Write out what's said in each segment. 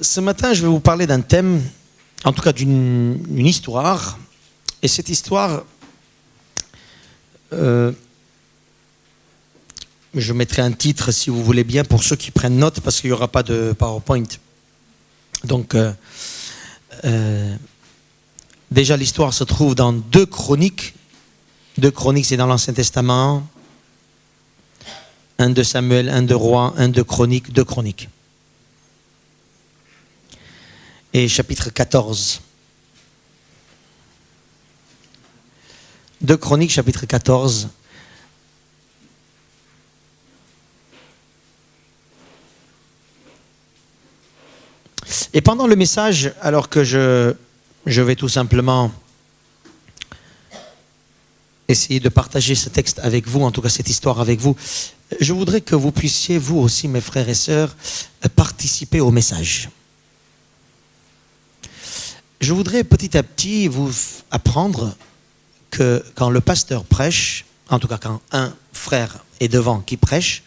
Ce matin, je vais vous parler d'un thème, en tout cas d'une histoire. Et cette histoire, je mettrai un titre, si vous voulez bien, pour ceux qui prennent note, parce qu'il n'y aura pas de PowerPoint. Donc, déjà, l'histoire se trouve dans 2 Chroniques. 2 Chroniques, c'est dans l'Ancien Testament. 1 de Samuel, 1 de Rois, 1 de Chroniques, 2 Chroniques. Et chapitre 14. 2 Chroniques, chapitre 14. Et pendant le message, alors que je vais tout simplement essayer de partager ce texte avec vous, en tout cas cette histoire avec vous, je voudrais que vous puissiez, vous aussi, mes frères et sœurs, participer au message. Je voudrais petit à petit vous apprendre que quand le pasteur prêche, en tout cas quand un frère est devant qui prêche,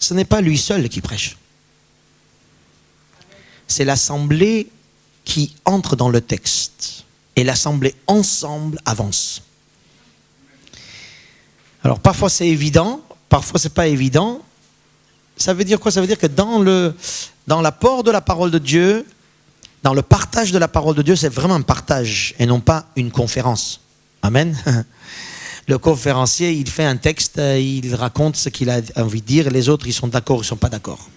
ce n'est pas lui seul qui prêche. C'est l'assemblée qui entre dans le texte. Et l'assemblée ensemble avance. Alors parfois c'est évident, parfois c'est pas évident. Ça veut dire quoi? Ça veut dire que dans l'apport de la parole de Dieu, dans le partage de la parole de Dieu, c'est vraiment un partage et non pas une conférence. Amen. Le conférencier, il fait un texte, il raconte ce qu'il a envie de dire, et les autres, ils sont d'accord, ils ne sont pas d'accord.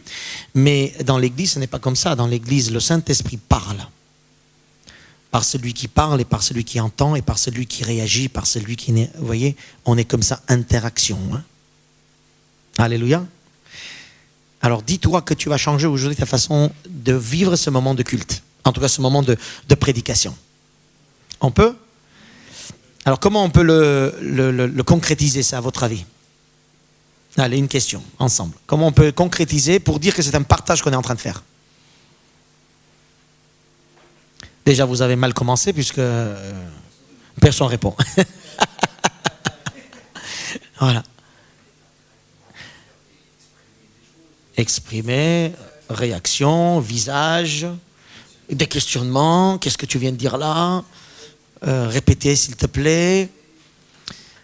Mais dans l'Église, ce n'est pas comme ça. Dans l'Église, le Saint-Esprit parle. Par celui qui parle et par celui qui entend et par celui qui réagit, par celui qui... Vous voyez, on est comme ça, interaction. Hein? Alléluia. Alors dis-toi que tu vas changer aujourd'hui ta façon de vivre ce moment de culte. En tout cas, ce moment de prédication. On peut? Alors, comment on peut le concrétiser, ça, à votre avis? Allez, une question, ensemble. Comment on peut concrétiser pour dire que c'est un partage qu'on est en train de faire? Déjà, vous avez mal commencé, puisque personne ne répond. Voilà. Exprimer, réaction, visage, des questionnements. Qu'est-ce que tu viens de dire là? Répétez s'il te plaît.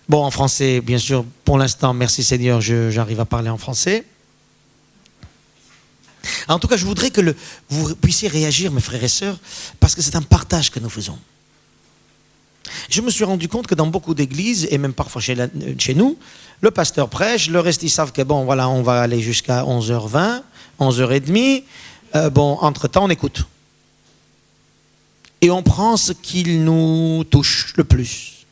Bon, en français, bien sûr, pour l'instant, merci Seigneur, j'arrive à parler en français. En tout cas, je voudrais que vous puissiez réagir, mes frères et sœurs, parce que c'est un partage que nous faisons. Je me suis rendu compte que dans beaucoup d'églises, et même parfois chez nous, le pasteur prêche, le reste, ils savent que bon, voilà, on va aller jusqu'à 11h20, 11h30. Bon, entre-temps, on écoute. Et on prend ce qui nous touche le plus.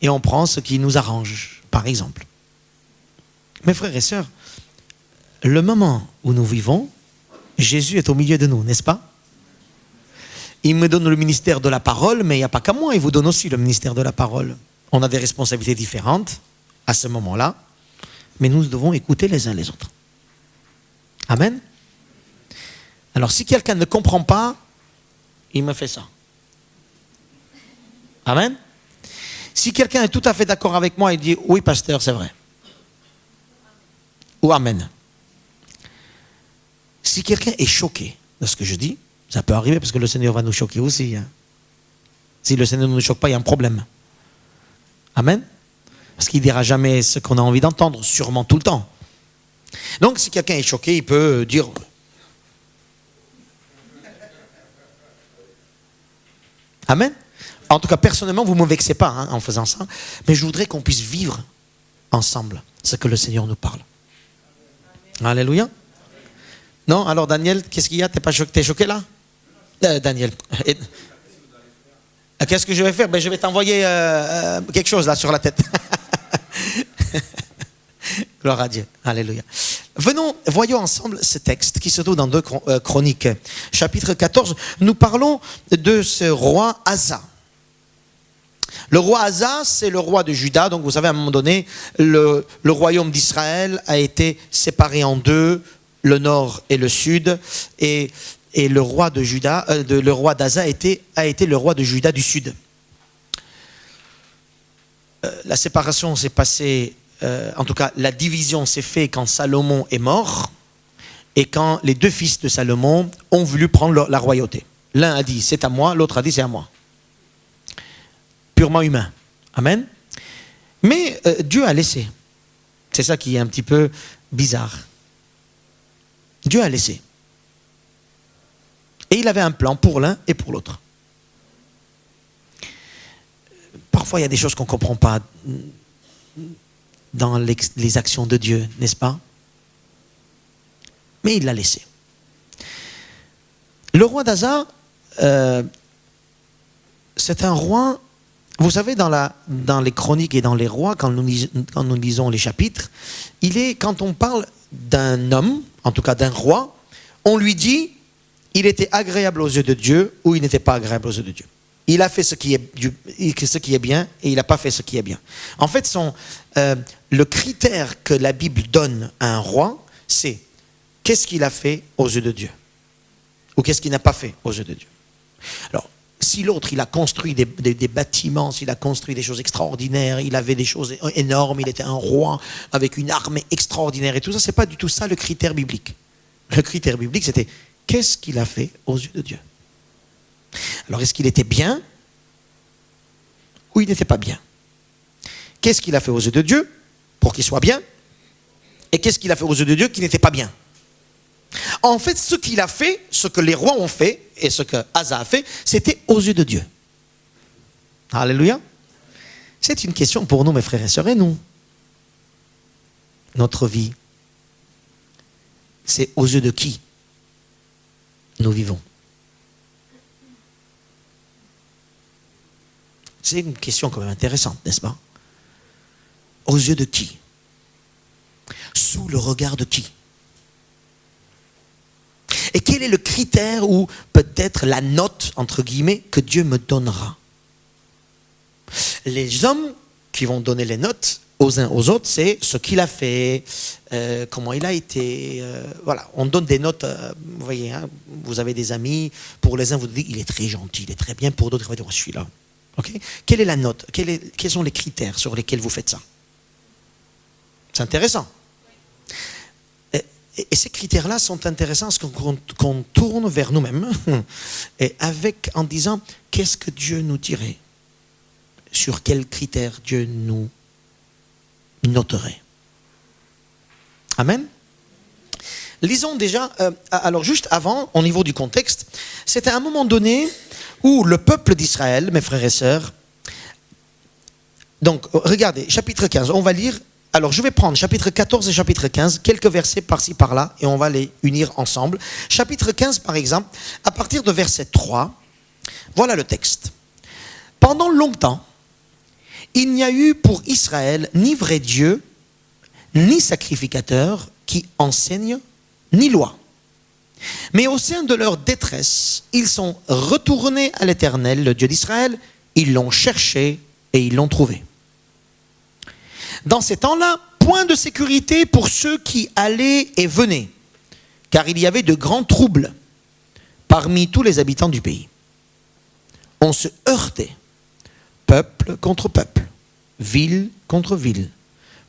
Et on prend ce qui nous arrange, par exemple. Mes frères et sœurs, le moment où nous vivons, Jésus est au milieu de nous, n'est-ce pas? Il me donne le ministère de la parole, mais il n'y a pas qu'à moi, il vous donne aussi le ministère de la parole. On a des responsabilités différentes à ce moment-là, mais nous devons écouter les uns les autres. Amen. Alors, si quelqu'un ne comprend pas, il me fait ça. Amen. Si quelqu'un est tout à fait d'accord avec moi, il dit « Oui, pasteur, c'est vrai ». Ou « Amen ». Si quelqu'un est choqué de ce que je dis, ça peut arriver parce que le Seigneur va nous choquer aussi. Hein. Si le Seigneur ne nous choque pas, il y a un problème. Amen. Parce qu'il ne dira jamais ce qu'on a envie d'entendre, sûrement tout le temps. Donc, si quelqu'un est choqué, il peut dire... Amen. En tout cas, personnellement, vous ne me vexez pas hein, en faisant ça, mais je voudrais qu'on puisse vivre ensemble ce que le Seigneur nous parle. Amen. Alléluia. Non, alors Daniel, qu'est-ce qu'il y a? T'es choqué là? Daniel. Qu'est-ce que je vais faire? Ben, je vais t'envoyer quelque chose là sur la tête. Gloire à Dieu. Alléluia. Voyons ensemble ce texte qui se trouve dans 2 Chroniques, chapitre 14. Nous parlons de ce roi Asa. Le roi Asa, c'est le roi de Juda. Donc vous savez, à un moment donné, le royaume d'Israël a été séparé en 2, le nord et le sud. Et le roi de Juda, le roi d'Asa a été le roi de Juda du sud. La séparation s'est passée, en tout cas la division s'est faite quand Salomon est mort. et quand les deux fils de Salomon ont voulu prendre la royauté. L'un a dit c'est à moi, l'autre a dit c'est à moi. Purement humain. Amen. Mais Dieu a laissé. C'est ça qui est un petit peu bizarre. Dieu a laissé. Et il avait un plan pour l'un et pour l'autre. Parfois, il y a des choses qu'on ne comprend pas dans les actions de Dieu, n'est-ce pas? Mais il l'a laissé. Le roi d'Asa, c'est un roi, vous savez, dans les chroniques et dans les rois, quand nous lisons les chapitres, quand on parle d'un homme, en tout cas d'un roi, on lui dit, il était agréable aux yeux de Dieu ou il n'était pas agréable aux yeux de Dieu. Il a fait ce qui est bien et il n'a pas fait ce qui est bien. En fait, le critère que la Bible donne à un roi, c'est qu'est-ce qu'il a fait aux yeux de Dieu ou qu'est-ce qu'il n'a pas fait aux yeux de Dieu. Alors, si l'autre, il a construit des bâtiments, s'il a construit des choses extraordinaires, il avait des choses énormes, il était un roi avec une armée extraordinaire et tout ça, c'est pas du tout ça le critère biblique. Le critère biblique, c'était qu'est-ce qu'il a fait aux yeux de Dieu. Alors, est-ce qu'il était bien ou il n'était pas bien? Qu'est-ce qu'il a fait aux yeux de Dieu pour qu'il soit bien? Et qu'est-ce qu'il a fait aux yeux de Dieu qui n'était pas bien? En fait, ce qu'il a fait, ce que les rois ont fait, et ce que Asa a fait, c'était aux yeux de Dieu. Alléluia. C'est une question pour nous, mes frères et sœurs, et nous. Notre vie, c'est aux yeux de qui nous vivons? C'est une question quand même intéressante, n'est-ce pas? Aux yeux de qui? Sous le regard de qui? Et quel est le critère ou peut-être la note, entre guillemets, que Dieu me donnera? Les hommes qui vont donner les notes aux uns aux autres, c'est ce qu'il a fait, comment il a été. Voilà, on donne des notes, vous voyez, hein, vous avez des amis, pour les uns vous dites il est très gentil, il est très bien, pour d'autres vous dire je suis là. Okay? Quelle est la note? Quels sont les critères sur lesquels vous faites ça? C'est intéressant. Et ces critères-là sont intéressants parce qu'on tourne vers nous-mêmes et en disant qu'est-ce que Dieu nous dirait? Sur quels critères Dieu nous noterait? Amen. Lisons déjà, alors juste avant, au niveau du contexte, c'était à un moment donné où le peuple d'Israël, mes frères et sœurs, donc regardez, chapitre 15, on va lire, alors je vais prendre chapitre 14 et chapitre 15, quelques versets par-ci par-là, et on va les unir ensemble. Chapitre 15 par exemple, à partir de verset 3, voilà le texte. Pendant longtemps, il n'y a eu pour Israël ni vrai Dieu, ni sacrificateur qui enseigne, ni loi. Mais au sein de leur détresse, ils sont retournés à l'Éternel, le Dieu d'Israël, ils l'ont cherché et ils l'ont trouvé. Dans ces temps-là, point de sécurité pour ceux qui allaient et venaient, car il y avait de grands troubles parmi tous les habitants du pays. On se heurtait, peuple contre peuple, ville contre ville,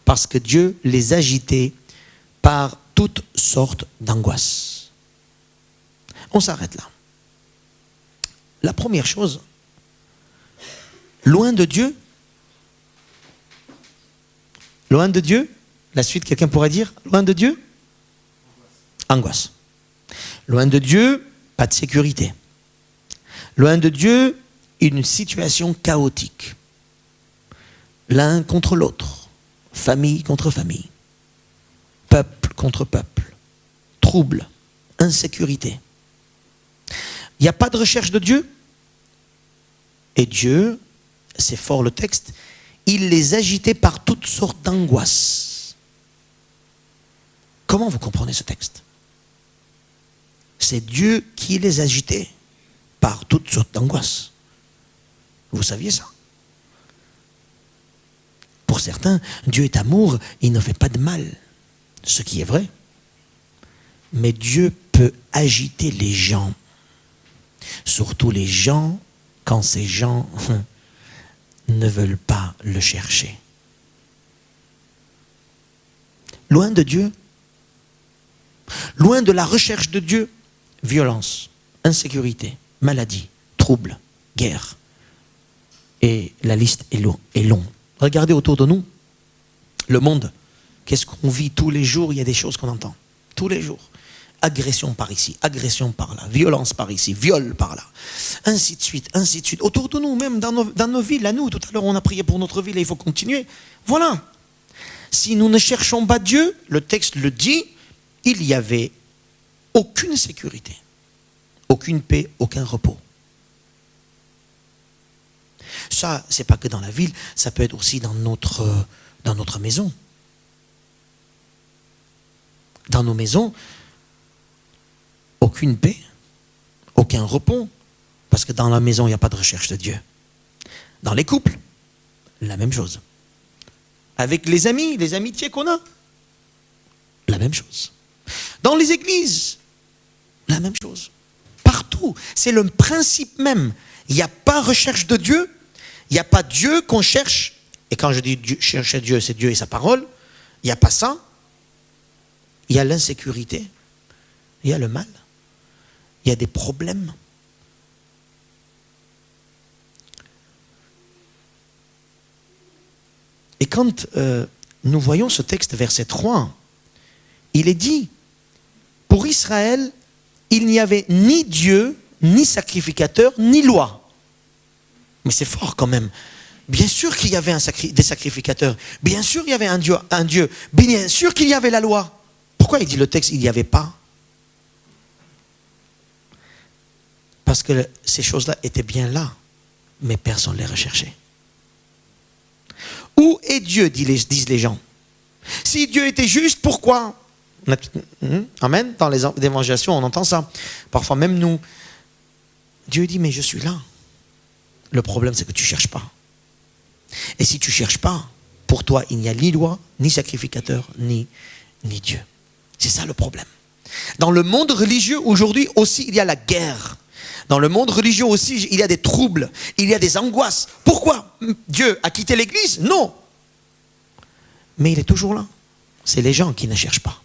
parce que Dieu les agitait par toutes sortes d'angoisses. On s'arrête là. La première chose, loin de Dieu, la suite quelqu'un pourrait dire, loin de Dieu, angoisse. Loin de Dieu, pas de sécurité. Loin de Dieu, une situation chaotique. L'un contre l'autre, famille contre famille, peuple contre peuple, trouble, insécurité. Il n'y a pas de recherche de Dieu. Et Dieu, c'est fort le texte, il les agitait par toutes sortes d'angoisses. Comment vous comprenez ce texte? C'est Dieu qui les agitait par toutes sortes d'angoisses. Vous saviez ça? Pour certains, Dieu est amour, il ne fait pas de mal. Ce qui est vrai. Mais Dieu peut agiter les gens. Surtout les gens, quand ces gens ne veulent pas le chercher. Loin de Dieu. Loin de la recherche de Dieu, violence, insécurité, maladie, troubles, guerre. Et la liste est longue. Regardez autour de nous, le monde. Qu'est-ce qu'on vit tous les jours? Il y a des choses qu'on entend. Tous les jours. Agression par ici, agression par là, violence par ici, viol par là. Ainsi de suite, ainsi de suite. Autour de nous, même dans nos villes, à nous, tout à l'heure on a prié pour notre ville et il faut continuer. Voilà. Si nous ne cherchons pas Dieu, le texte le dit, il n'y avait aucune sécurité, aucune paix, aucun repos. Ça, c'est pas que dans la ville, ça peut être aussi dans notre maison. Dans nos maisons, aucune paix, aucun repos, parce que dans la maison, il n'y a pas de recherche de Dieu. Dans les couples, la même chose. Avec les amis, les amitiés qu'on a, la même chose. Dans les églises, la même chose. Partout, c'est le principe même. Il n'y a pas recherche de Dieu, il n'y a pas Dieu qu'on cherche. Et quand je dis Dieu, chercher Dieu, c'est Dieu et sa parole. Il n'y a pas ça. Il y a l'insécurité, il y a le mal, il y a des problèmes. Et quand nous voyons ce texte, verset 3, il est dit, pour Israël, il n'y avait ni Dieu, ni sacrificateur, ni loi. Mais c'est fort quand même. Bien sûr qu'il y avait des sacrificateurs, bien sûr qu'il y avait un Dieu, bien sûr qu'il y avait la loi. Pourquoi il dit le texte, il n'y avait pas? Parce que ces choses-là étaient bien là, mais personne ne les recherchait. Où est Dieu, disent les gens? Si Dieu était juste, pourquoi? Amen. Dans les évangélisations, on entend ça. Parfois même nous, Dieu dit, mais je suis là. Le problème, c'est que tu ne cherches pas. Et si tu ne cherches pas, pour toi, il n'y a ni loi, ni sacrificateur, ni Dieu. C'est ça le problème. Dans le monde religieux, aujourd'hui aussi, il y a la guerre. Dans le monde religieux aussi, il y a des troubles, il y a des angoisses. Pourquoi? Dieu a quitté l'église? Non. Mais il est toujours là. C'est les gens qui ne cherchent pas.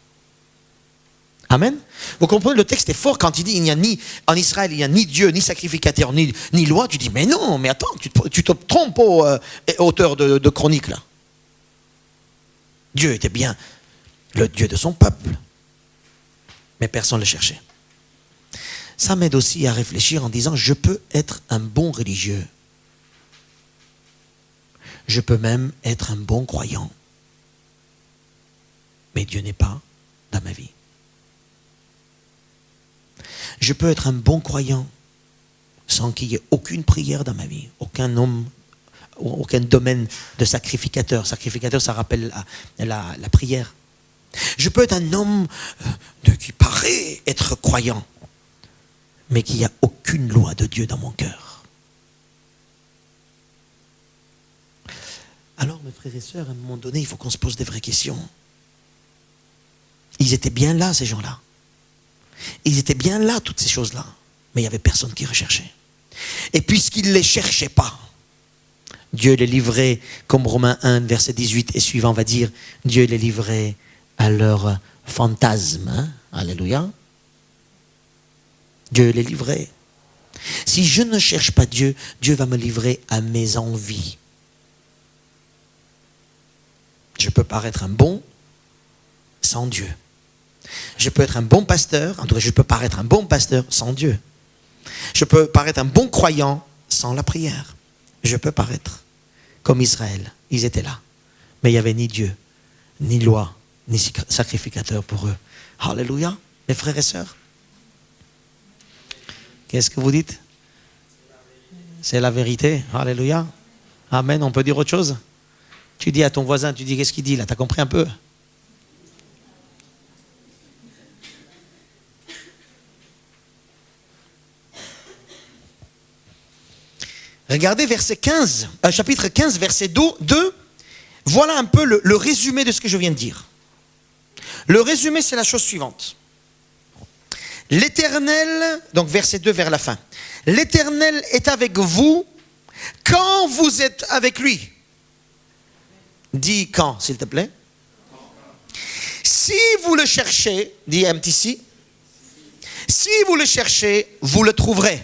Amen. Vous comprenez, le texte est fort quand il dit il n'y a ni en Israël, il n'y a ni Dieu, ni sacrificateur, ni loi. Tu dis mais non, mais attends, tu te trompes auteur de chronique là. Dieu était bien le Dieu de son peuple. Mais personne ne le cherchait. Ça m'aide aussi à réfléchir en disant, je peux être un bon religieux. Je peux même être un bon croyant. Mais Dieu n'est pas dans ma vie. Je peux être un bon croyant sans qu'il y ait aucune prière dans ma vie, aucun homme, aucun domaine de sacrificateur. Sacrificateur, ça rappelle la prière. Je peux être un homme qui paraît être croyant, mais qui n'a aucune loi de Dieu dans mon cœur. Alors, mes frères et sœurs, à un moment donné, il faut qu'on se pose des vraies questions. Ils étaient bien là, ces gens-là. Ils étaient bien là, toutes ces choses-là. Mais il n'y avait personne qui recherchait. Et puisqu'ils ne les cherchaient pas, Dieu les livrait, comme Romains 1, verset 18 et suivant va dire, Dieu les livrait à leur fantasme. Hein? Alléluia. Dieu les livrait. Si je ne cherche pas Dieu, Dieu va me livrer à mes envies. Je peux paraître un bon sans Dieu. Je peux être un bon pasteur, en tout cas je peux paraître un bon pasteur sans Dieu. Je peux paraître un bon croyant sans la prière. Je peux paraître comme Israël. Ils étaient là. Mais il n'y avait ni Dieu, ni loi, ni sacrificateur pour eux. Alléluia, mes frères et sœurs. Qu'est-ce que vous dites? C'est la vérité. Alléluia. Amen. On peut dire autre chose? Tu dis à ton voisin, tu dis qu'est-ce qu'il dit là? Tu as compris un peu? Regardez verset 15, chapitre 15, verset 2. Voilà un peu le résumé de ce que je viens de dire. Le résumé, c'est la chose suivante. L'Éternel, donc verset 2 vers la fin. L'Éternel est avec vous quand vous êtes avec lui. Dis quand, s'il te plaît. Si Si vous le cherchez, dit MTC, si vous le cherchez, vous le trouverez.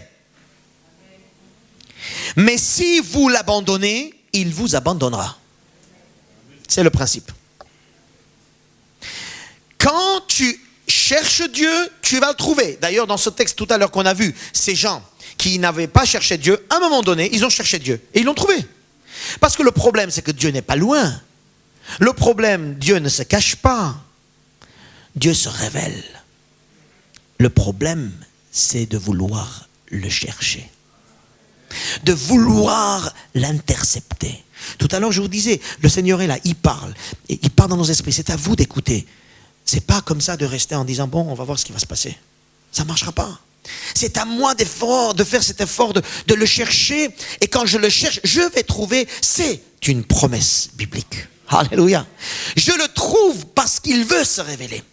Mais si vous l'abandonnez, il vous abandonnera. C'est le principe. Quand tu cherches Dieu, tu vas le trouver. D'ailleurs, dans ce texte tout à l'heure qu'on a vu, ces gens qui n'avaient pas cherché Dieu, à un moment donné, ils ont cherché Dieu et ils l'ont trouvé. Parce que le problème, c'est que Dieu n'est pas loin. Le problème, Dieu ne se cache pas. Dieu se révèle. Le problème, c'est de vouloir le chercher. De vouloir l'intercepter. Tout à l'heure, je vous disais, le Seigneur est là, il parle. Et il parle dans nos esprits. C'est à vous d'écouter. C'est pas comme ça de rester en disant, bon, on va voir ce qui va se passer. Ça ne marchera pas. C'est à moi d'effort, de faire cet effort, de le chercher. Et quand je le cherche, je vais trouver. C'est une promesse biblique. Alléluia. Je le trouve parce qu'il veut se révéler.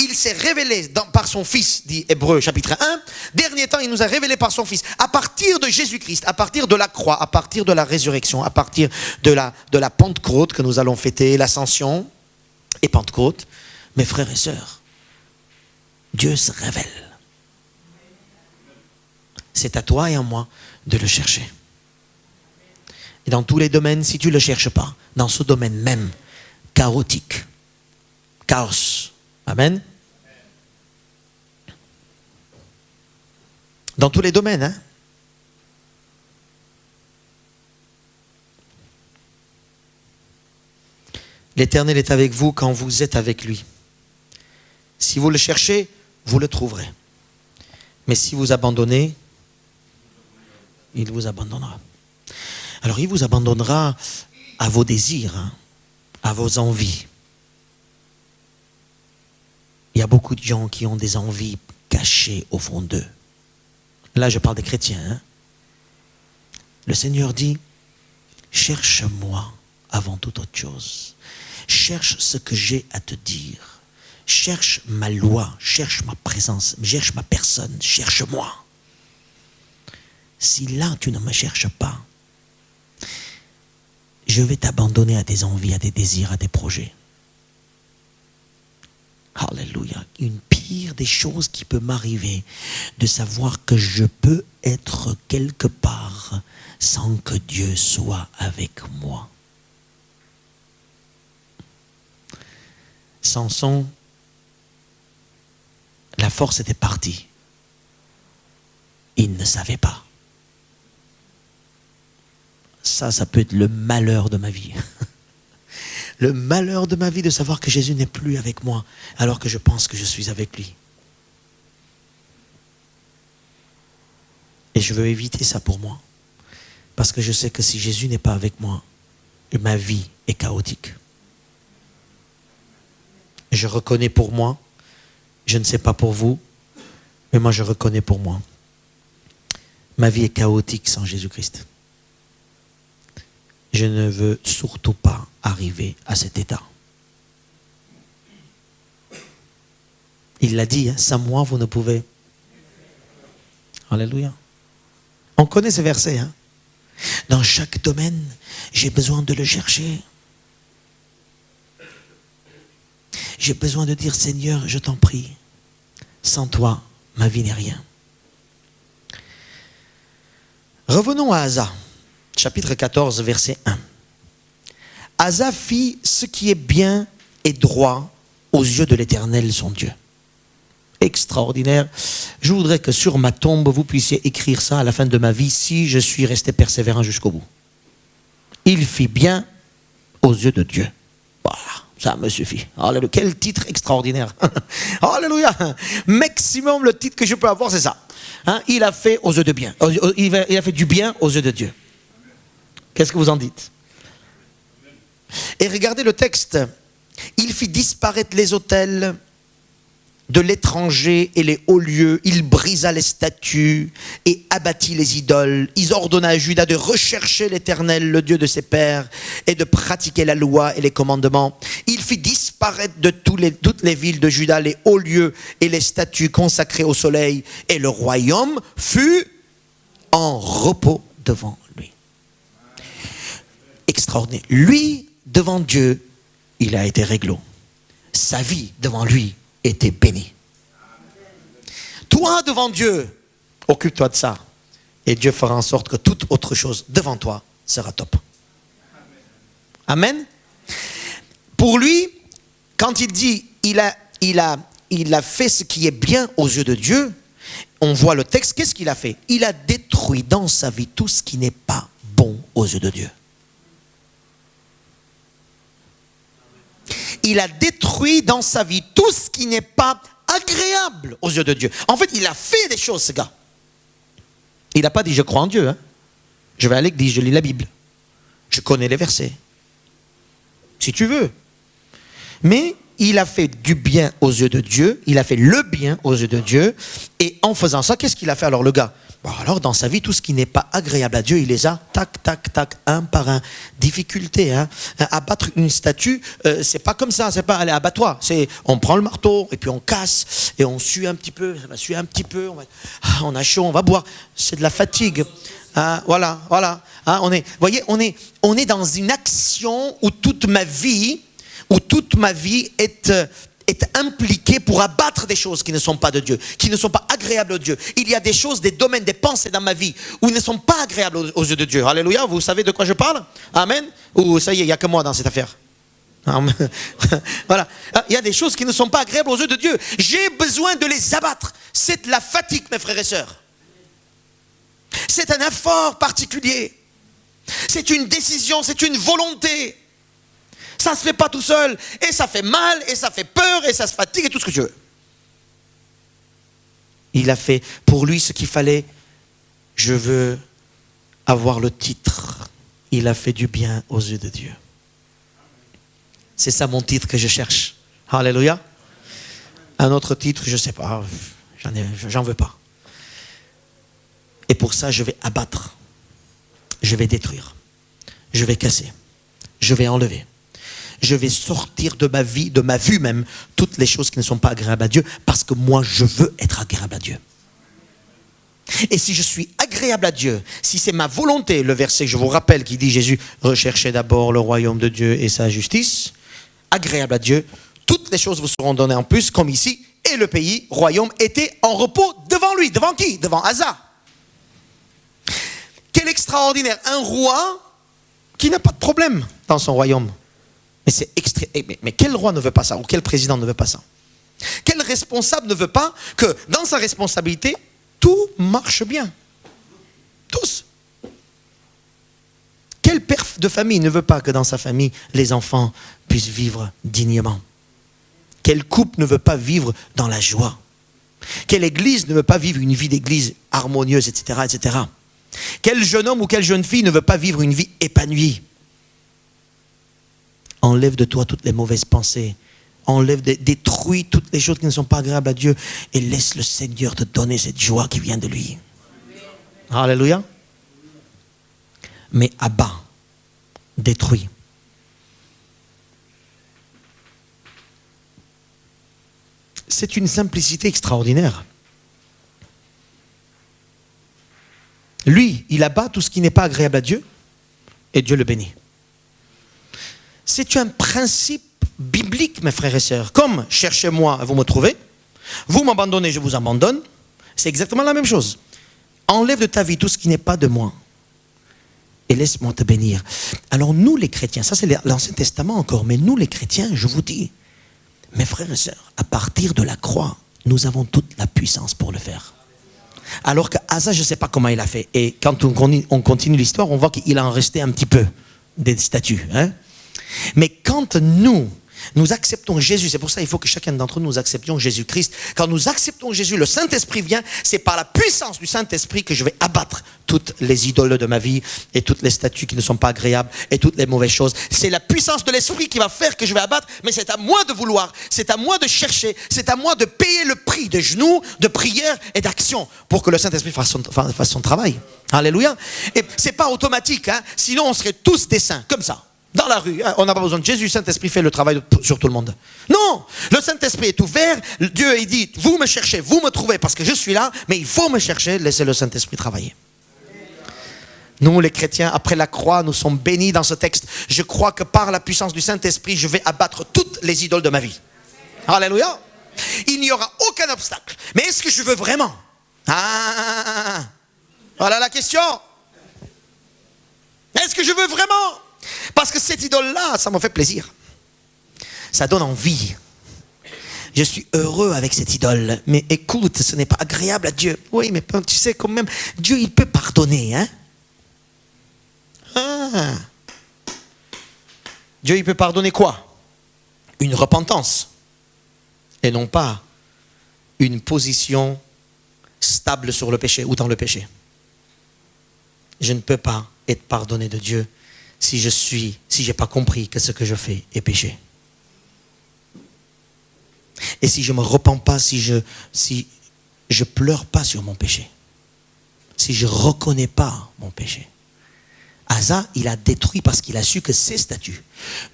Il s'est révélé par son Fils, dit Hébreux chapitre 1. Dernier temps, il nous a révélé par son Fils. À partir de Jésus-Christ, à partir de la croix, à partir de la résurrection, à partir de la Pentecôte que nous allons fêter, l'Ascension et Pentecôte. Mes frères et sœurs, Dieu se révèle. C'est à toi et à moi de le chercher. Et dans tous les domaines, si tu ne le cherches pas, dans ce domaine même, chaotique, chaos. Amen. Dans tous les domaines, hein. L'Éternel est avec vous quand vous êtes avec lui. Si vous le cherchez, vous le trouverez. Mais si vous abandonnez, il vous abandonnera. Alors il vous abandonnera à vos désirs, hein, à vos envies. Il y a beaucoup de gens qui ont des envies cachées au fond d'eux. Là, je parle des chrétiens. Hein. Le Seigneur dit, cherche-moi avant toute autre chose. Cherche ce que j'ai à te dire. Cherche ma loi, cherche ma présence, cherche ma personne, cherche-moi. Si là, tu ne me cherches pas, je vais t'abandonner à des envies, à des désirs, à des projets. Alléluia. Une pire des choses qui peut m'arriver, de savoir que je peux être quelque part sans que Dieu soit avec moi. Samson, la force était partie. Il ne savait pas. Ça peut être le malheur de ma vie. Le malheur de ma vie de savoir que Jésus n'est plus avec moi alors que je pense que je suis avec lui. Et je veux éviter ça pour moi. Parce que je sais que si Jésus n'est pas avec moi, ma vie est chaotique. Je reconnais pour moi, je ne sais pas pour vous, mais moi je reconnais pour moi. Ma vie est chaotique sans Jésus-Christ. Je ne veux surtout pas arriver à cet état. Il l'a dit, hein, sans moi vous ne pouvez. Alléluia. On connaît ces versets. Hein. Dans chaque domaine, j'ai besoin de le chercher. J'ai besoin de dire, Seigneur, je t'en prie, sans toi, ma vie n'est rien. Revenons à Asa. Chapitre 14, verset 1. Asa fit ce qui est bien et droit aux yeux de l'Éternel, son Dieu. Extraordinaire. Je voudrais que sur ma tombe, vous puissiez écrire ça à la fin de ma vie, si je suis resté persévérant jusqu'au bout. Il fit bien aux yeux de Dieu. Voilà, ça me suffit. Alléluia. Quel titre extraordinaire. Alléluia. Maximum, le titre que je peux avoir, c'est ça. Hein? Il a fait aux yeux de bien. Il a fait du bien aux yeux de Dieu. Qu'est-ce que vous en dites? Et regardez le texte. Il fit disparaître les autels de l'étranger et les hauts lieux. Il brisa les statues et abattit les idoles. Il ordonna à Juda de rechercher l'Éternel, le Dieu de ses pères, et de pratiquer la loi et les commandements. Il fit disparaître de toutes les villes de Juda les hauts lieux et les statues consacrées au soleil. Et le royaume fut en repos devant lui. Extraordinaire. Lui, devant Dieu, il a été réglo. sa vie devant lui était bénie. Toi devant Dieu, occupe-toi de ça. Et Dieu fera en sorte que toute autre chose devant toi sera top. Amen. Pour lui, quand il dit il a fait ce qui est bien aux yeux de Dieu, on voit le texte, qu'est-ce qu'il a fait? Il a détruit dans sa vie tout ce qui n'est pas bon aux yeux de Dieu. Il a détruit dans sa vie tout ce qui n'est pas agréable aux yeux de Dieu. En fait, il a fait des choses, ce gars. Il n'a pas dit je crois en Dieu. Hein. Je vais à l'église, je lis la Bible. Je connais les versets. Si tu veux. Mais il a fait du bien aux yeux de Dieu. Il a fait le bien aux yeux de Dieu. Et en faisant ça, qu'est-ce qu'il a fait alors le gars? Bon, alors dans sa vie, tout ce qui n'est pas agréable à Dieu, il les a tac, tac, tac, un par un. Difficulté, hein. Abattre une statue, c'est pas comme ça, c'est pas aller abat-toi. C'est on prend le marteau et puis on casse et on sue un petit peu, ça va suer un petit peu, on a chaud, on va boire. C'est de la fatigue. Hein, voilà. Hein, voyez, on est dans une action où toute ma vie est impliquée pour abattre des choses qui ne sont pas de Dieu, qui ne sont pas agréables à Dieu. Il y a des choses, des domaines, des pensées dans ma vie où ils ne sont pas agréables aux yeux de Dieu. Alléluia, vous savez de quoi je parle? Amen. Ou ça y est, il n'y a que moi dans cette affaire. Voilà. Il y a des choses qui ne sont pas agréables aux yeux de Dieu. J'ai besoin de les abattre. C'est de la fatigue, mes frères et sœurs. C'est un effort particulier. C'est une décision, c'est une volonté. Ça ne se fait pas tout seul. Et ça fait mal, et ça fait peur, et ça se fatigue, et tout ce que tu veux. Il a fait pour lui ce qu'il fallait. Je veux avoir le titre. Il a fait du bien aux yeux de Dieu. C'est ça mon titre que je cherche. Alléluia. Un autre titre, je ne sais pas. J'en veux pas. Et pour ça, je vais abattre. Je vais détruire. Je vais casser. Je vais enlever. Je vais sortir de ma vie, de ma vue même, toutes les choses qui ne sont pas agréables à Dieu, parce que moi, je veux être agréable à Dieu. Et si je suis agréable à Dieu, si c'est ma volonté, le verset que je vous rappelle qui dit Jésus, recherchez d'abord le royaume de Dieu et sa justice, agréable à Dieu, toutes les choses vous seront données en plus, comme ici, et le pays, royaume, était en repos devant lui. Devant qui? Devant Asa. Quel extraordinaire, un roi qui n'a pas de problème dans son royaume. Mais quel roi ne veut pas ça? Ou quel président ne veut pas ça? Quel responsable ne veut pas que dans sa responsabilité, tout marche bien? Tous. Quel père de famille ne veut pas que dans sa famille, les enfants puissent vivre dignement? Quel couple ne veut pas vivre dans la joie? Quelle église ne veut pas vivre une vie d'église harmonieuse, etc., etc.? Quel jeune homme ou quelle jeune fille ne veut pas vivre une vie épanouie? Enlève de toi toutes les mauvaises pensées. Détruis toutes les choses qui ne sont pas agréables à Dieu et laisse le Seigneur te donner cette joie qui vient de lui. Alléluia. Mais abat, détruis. C'est une simplicité extraordinaire. Lui, il abat tout ce qui n'est pas agréable à Dieu et Dieu le bénit. C'est un principe biblique, mes frères et sœurs. Comme cherchez-moi, vous me trouvez. Vous m'abandonnez, je vous abandonne. C'est exactement la même chose. Enlève de ta vie tout ce qui n'est pas de moi. Et laisse-moi te bénir. Alors nous les chrétiens, ça c'est l'Ancien Testament encore, mais nous les chrétiens, je vous dis, mes frères et sœurs, à partir de la croix, nous avons toute la puissance pour le faire. Alors qu'Asa, je ne sais pas comment il a fait. Et quand on continue l'histoire, on voit qu'il en restait un petit peu des statues. Hein? Mais quand nous acceptons Jésus, c'est pour ça qu'il faut que chacun d'entre nous acceptions Jésus-Christ. Quand nous acceptons Jésus, le Saint-Esprit vient, c'est par la puissance du Saint-Esprit que je vais abattre toutes les idoles de ma vie et toutes les statues qui ne sont pas agréables et toutes les mauvaises choses. C'est la puissance de l'Esprit qui va faire que je vais abattre, mais c'est à moi de vouloir, c'est à moi de chercher, c'est à moi de payer le prix de genoux, de prière et d'action pour que le Saint-Esprit fasse son travail. Alléluia. Et c'est pas automatique, hein? Sinon on serait tous des saints, comme ça. Dans la rue, on n'a pas besoin de Jésus, le Saint-Esprit fait le travail sur tout le monde. Non, le Saint-Esprit est ouvert, Dieu il dit, vous me cherchez, vous me trouvez parce que je suis là, mais il faut me chercher, laissez le Saint-Esprit travailler. Nous les chrétiens, après la croix, nous sommes bénis dans ce texte. Je crois que par la puissance du Saint-Esprit, je vais abattre toutes les idoles de ma vie. Alléluia. Il n'y aura aucun obstacle. Mais est-ce que je veux vraiment? Voilà la question. Est-ce que je veux vraiment? Parce que cette idole-là, ça me fait plaisir. Ça donne envie. Je suis heureux avec cette idole. Mais écoute, ce n'est pas agréable à Dieu. Oui, mais tu sais quand même, Dieu, il peut pardonner. Dieu, il peut pardonner quoi? Une repentance. Et non pas une position stable sur le péché ou dans le péché. Je ne peux pas être pardonné de Dieu si je n'ai pas compris que ce que je fais est péché. Et si je ne me repens pas, si je pleure pas sur mon péché, si je ne reconnais pas mon péché. Asa, il a détruit parce qu'il a su que ses statues,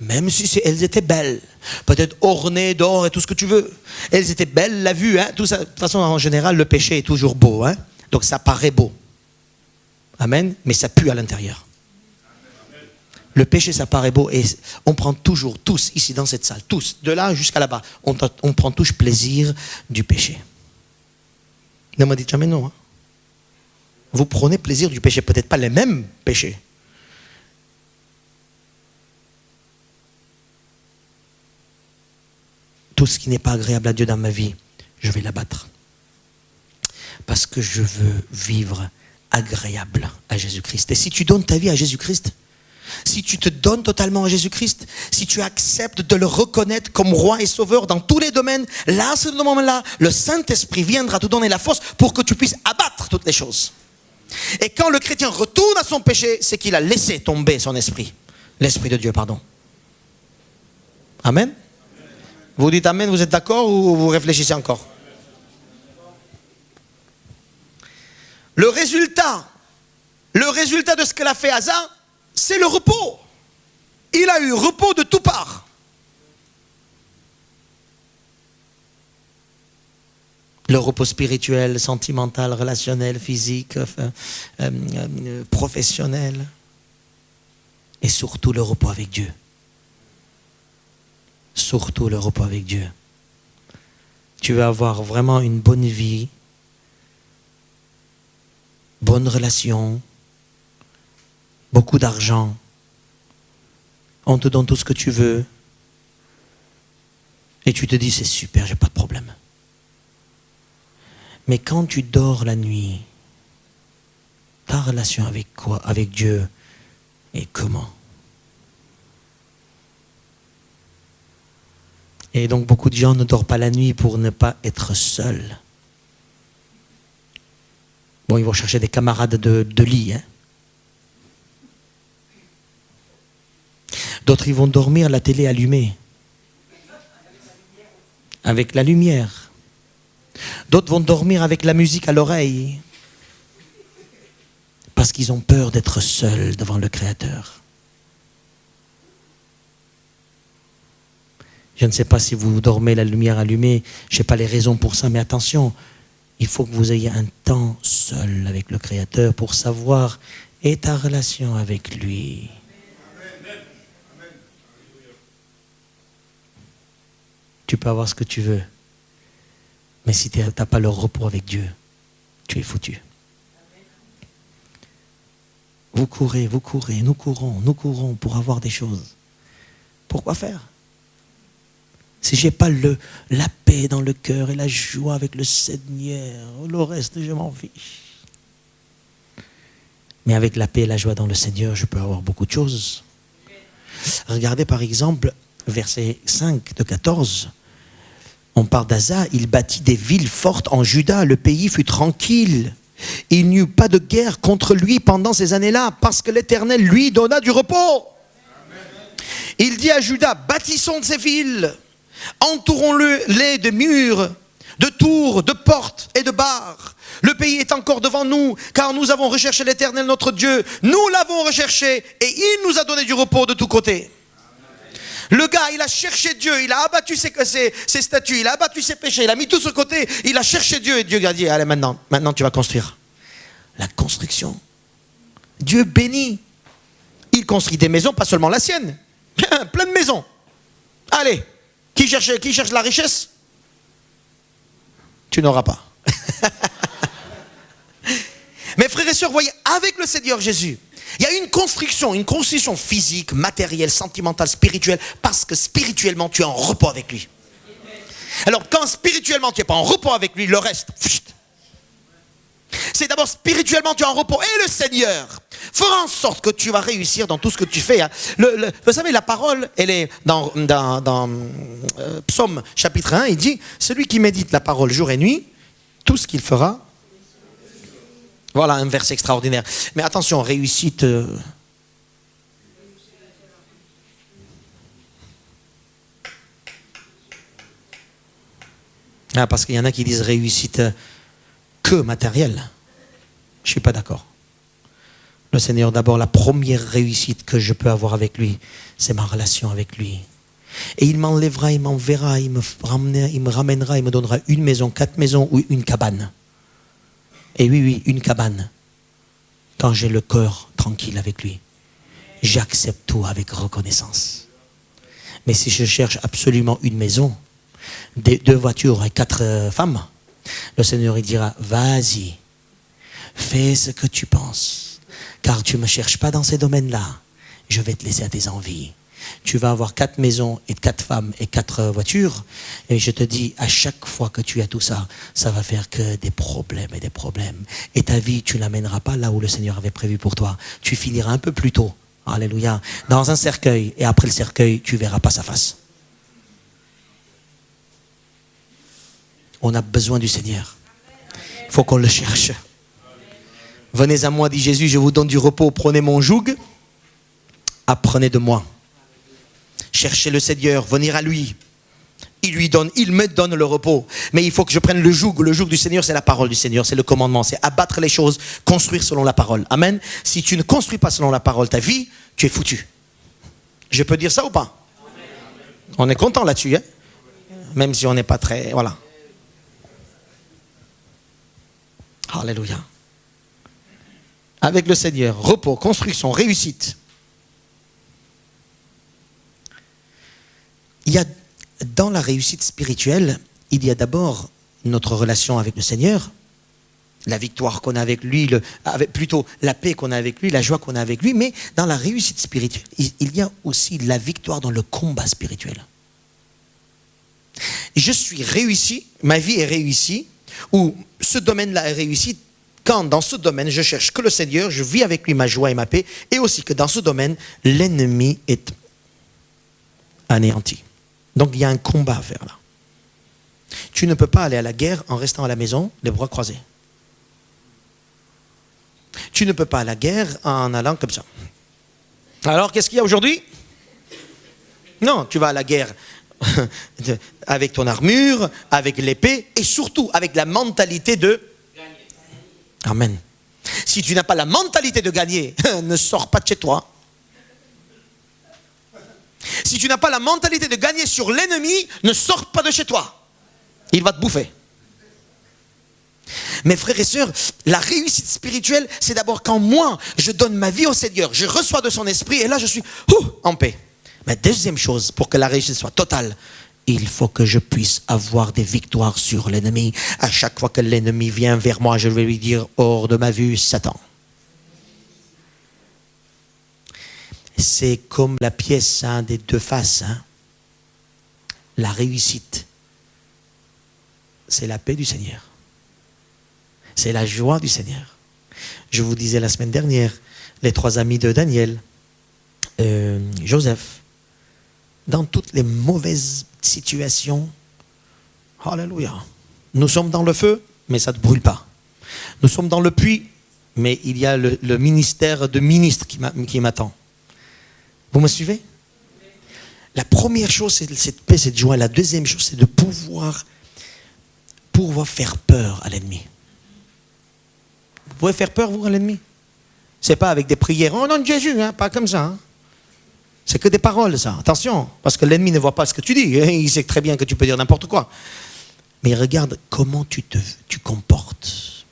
même si elles étaient belles, peut-être ornées d'or et tout ce que tu veux, elles étaient belles, la vue, tout ça. De toute façon, en général, le péché est toujours beau, donc ça paraît beau. Amen, mais ça pue à l'intérieur. Le péché, ça paraît beau et on prend toujours, tous ici dans cette salle, tous, de là jusqu'à là-bas, on prend tous plaisir du péché. Ne me dites jamais non. Vous prenez plaisir du péché, peut-être pas les mêmes péchés. Tout ce qui n'est pas agréable à Dieu dans ma vie, je vais l'abattre. Parce que je veux vivre agréable à Jésus-Christ. Et si tu donnes ta vie à Jésus-Christ, si tu te donnes totalement à Jésus-Christ, si tu acceptes de le reconnaître comme roi et sauveur dans tous les domaines, là, à ce moment-là, le Saint-Esprit viendra te donner la force pour que tu puisses abattre toutes les choses. Et quand le chrétien retourne à son péché, c'est qu'il a laissé tomber son esprit. L'Esprit de Dieu, pardon. Amen. Vous dites Amen, vous êtes d'accord ou vous réfléchissez encore? Le résultat de ce qu'elle a fait Asa, c'est le repos. Il a eu repos de toutes parts. Le repos spirituel, sentimental, relationnel, physique, professionnel. Et surtout le repos avec Dieu. Surtout le repos avec Dieu. Tu vas avoir vraiment une bonne vie, bonne relation, beaucoup d'argent. On te donne tout ce que tu veux. Et tu te dis, c'est super, j'ai pas de problème. Mais quand tu dors la nuit, ta relation avec quoi? Avec Dieu et comment? Et donc beaucoup de gens ne dorment pas la nuit pour ne pas être seuls. Bon, ils vont chercher des camarades de lit. D'autres, ils vont dormir la télé allumée. Avec la lumière. D'autres vont dormir avec la musique à l'oreille. Parce qu'ils ont peur d'être seuls devant le Créateur. Je ne sais pas si vous dormez la lumière allumée, je ne sais pas les raisons pour ça, mais attention, il faut que vous ayez un temps seul avec le Créateur pour savoir et ta relation avec lui. Tu peux avoir ce que tu veux, mais si tu n'as pas le repos avec Dieu, tu es foutu. Vous courez, nous courons pour avoir des choses. Pourquoi faire? Si je n'ai pas la paix dans le cœur et la joie avec le Seigneur, le reste, je m'en fiche. Mais avec la paix et la joie dans le Seigneur, je peux avoir beaucoup de choses. Regardez par exemple, verset 5 de 14. On parle d'Asa, il bâtit des villes fortes en Juda, le pays fut tranquille. Il n'y eut pas de guerre contre lui pendant ces années-là, parce que l'Éternel lui donna du repos. Il dit à Juda, bâtissons ces villes. Entourons-les de murs, de tours, de portes et de barres. Le pays est encore devant nous, car nous avons recherché l'Éternel notre Dieu. Nous l'avons recherché et il nous a donné du repos de tous côtés. Le gars, il a cherché Dieu, il a abattu ses statues, il a abattu ses péchés, il a mis tout ce côté, il a cherché Dieu et Dieu lui a dit, allez maintenant tu vas construire. La construction. Dieu bénit. Il construit des maisons, pas seulement la sienne. Plein de maisons. Allez. Qui cherche la richesse? Tu n'auras pas. Mes frères et sœurs, voyez, avec le Seigneur Jésus, il y a une construction physique, matérielle, sentimentale, spirituelle, parce que spirituellement, tu es en repos avec lui. Alors, quand spirituellement, tu n'es pas en repos avec lui, le reste, c'est d'abord spirituellement, tu es en repos. Et le Seigneur fera en sorte que tu vas réussir dans tout ce que tu fais. Vous savez, la parole, elle est dans Psaume chapitre 1, il dit, celui qui médite la parole jour et nuit, tout ce qu'il fera. Voilà un verset extraordinaire. Mais attention, réussite. Parce qu'il y en a qui disent réussite que matérielle. Je ne suis pas d'accord. Le Seigneur, d'abord, la première réussite que je peux avoir avec lui, c'est ma relation avec lui. Et il m'enlèvera, il m'enverra, il me ramènera, il me donnera une maison, 4 maisons ou une cabane. Et oui, une cabane. Quand j'ai le cœur tranquille avec lui, j'accepte tout avec reconnaissance. Mais si je cherche absolument une maison, 2 voitures et 4 femmes, le Seigneur il dira, vas-y, fais ce que tu penses, car tu ne me cherches pas dans ces domaines-là. Je vais te laisser à tes envies. Tu vas avoir 4 maisons et 4 femmes et 4 voitures. Et je te dis, à chaque fois que tu as tout ça, ça va faire que des problèmes et des problèmes. Et ta vie, tu ne l'amèneras pas là où le Seigneur avait prévu pour toi. Tu finiras un peu plus tôt, alléluia, dans un cercueil. Et après le cercueil, tu ne verras pas sa face. On a besoin du Seigneur. Il faut qu'on le cherche. Venez à moi, dit Jésus, je vous donne du repos. Prenez mon joug. Apprenez de moi. Cherchez le Seigneur, venir à lui. Il me donne le repos. Mais il faut que je prenne le joug. Le joug du Seigneur, c'est la parole du Seigneur, c'est le commandement, c'est abattre les choses, construire selon la parole. Amen. Si tu ne construis pas selon la parole ta vie, tu es foutu. Je peux dire ça ou pas? On est content là-dessus, hein? Même si on n'est pas très... Voilà. Alléluia. Avec le Seigneur, repos, construction, réussite. Il y a, dans la réussite spirituelle, il y a d'abord notre relation avec le Seigneur, la victoire qu'on a avec lui, plutôt la paix qu'on a avec lui, la joie qu'on a avec lui, mais dans la réussite spirituelle, il y a aussi la victoire dans le combat spirituel. Je suis réussi, ma vie est réussie, ou ce domaine-là est réussi, quand dans ce domaine, je cherche que le Seigneur, je vis avec lui ma joie et ma paix, et aussi que dans ce domaine, l'ennemi est anéanti. Donc il y a un combat à faire là. Tu ne peux pas aller à la guerre en restant à la maison, les bras croisés. Tu ne peux pas à la guerre en allant comme ça. Alors qu'est-ce qu'il y a aujourd'hui? Non, tu vas à la guerre avec ton armure, avec l'épée, et surtout avec la mentalité de gagner. Amen. Si tu n'as pas la mentalité de gagner, ne sors pas de chez toi. Si tu n'as pas la mentalité de gagner sur l'ennemi, ne sors pas de chez toi. Il va te bouffer. Mes frères et sœurs, la réussite spirituelle, c'est d'abord quand moi, je donne ma vie au Seigneur, je reçois de son esprit, et là je suis en paix. Mais deuxième chose, pour que la réussite soit totale, il faut que je puisse avoir des victoires sur l'ennemi. À chaque fois que l'ennemi vient vers moi, je vais lui dire, hors de ma vue, Satan. C'est comme la pièce des 2 faces. La réussite, c'est la paix du Seigneur. C'est la joie du Seigneur. Je vous disais la semaine dernière, les 3 amis de Daniel, Joseph, dans toutes les mauvaises situations, alléluia, nous sommes dans le feu, mais ça ne brûle pas. Nous sommes dans le puits, mais il y a le ministère de ministre qui m'attend. Vous me suivez? La première chose, c'est cette paix, cette joie. La deuxième chose, c'est de pouvoir faire peur à l'ennemi. Vous pouvez faire peur, vous, à l'ennemi? Ce n'est pas avec des prières. Oh non, Jésus, pas comme ça. C'est que des paroles, ça. Attention, parce que l'ennemi ne voit pas ce que tu dis. Il sait très bien que tu peux dire n'importe quoi. Mais regarde comment tu comportes.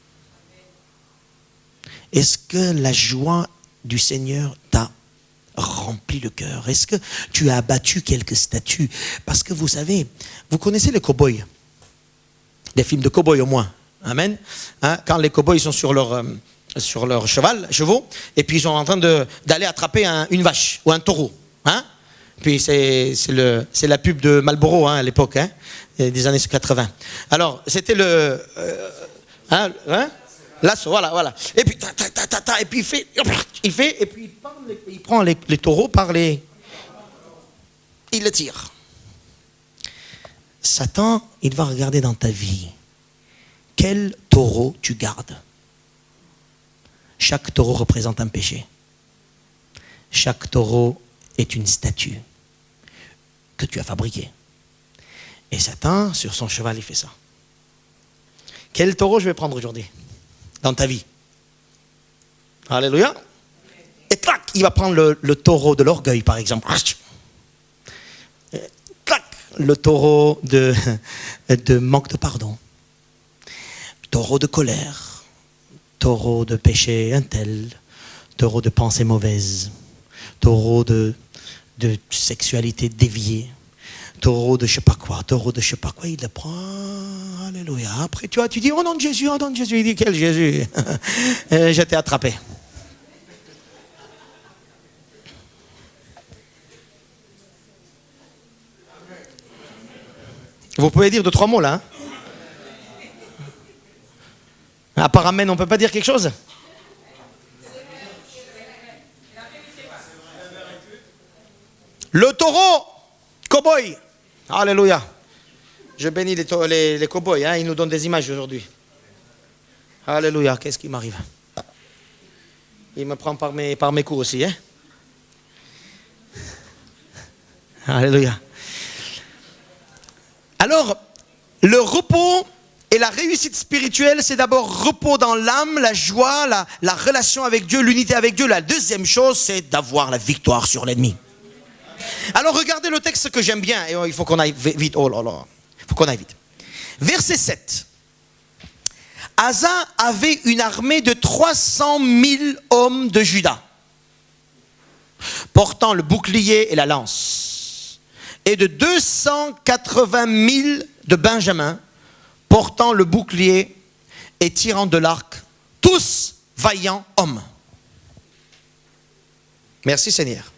Est-ce que la joie du Seigneur t'a rempli le cœur? Est-ce que tu as abattu quelques statues? Parce que vous savez, vous connaissez les cow-boys, des films de cow-boys au moins. Amen. Hein, quand les cow-boys sont sur leur chevaux, et puis ils sont en train d'aller attraper une vache ou un taureau. Hein? Puis c'est la pub de Marlboro à l'époque, hein, des années 80. Alors, c'était l'assaut, voilà. Et puis, et puis et puis il prend les taureaux il le tire. Satan, il va regarder dans ta vie. Quel taureau tu gardes? Chaque taureau représente un péché. Chaque taureau est une statue que tu as fabriquée. Et Satan, sur son cheval, il fait ça. Quel taureau je vais prendre aujourd'hui dans ta vie? Alléluia. Et clac, il va prendre le taureau de l'orgueil, par exemple. Et clac, le taureau de manque de pardon. Taureau de colère. Taureau de péché intel. Taureau de pensée mauvaise. Taureau de sexualité déviée. Taureau de je sais pas quoi. Il le prend. Alléluia. Après, tu dis, oh non de Jésus. Il dit, quel Jésus? Je t'ai attrapé. Vous pouvez dire 2-3 mots là. Hein? À part amen, on ne peut pas dire quelque chose? Le taureau, cow-boy. Alléluia. Je bénis les cow-boys, hein, ils nous donnent des images aujourd'hui. Alléluia, qu'est-ce qui m'arrive? Il me prend par mes coups aussi. Hein? Alléluia. Alors, le repos et la réussite spirituelle, c'est d'abord repos dans l'âme, la joie, la relation avec Dieu, l'unité avec Dieu. La deuxième chose, c'est d'avoir la victoire sur l'ennemi. Alors regardez le texte que j'aime bien, et il faut qu'on aille vite. Oh là là, il faut qu'on aille vite. Verset 7. Asa avait une armée de 300 000 hommes de Juda, portant le bouclier et la lance, et de 280 000 de Benjamin, portant le bouclier et tirant de l'arc, tous vaillants hommes. Merci Seigneur.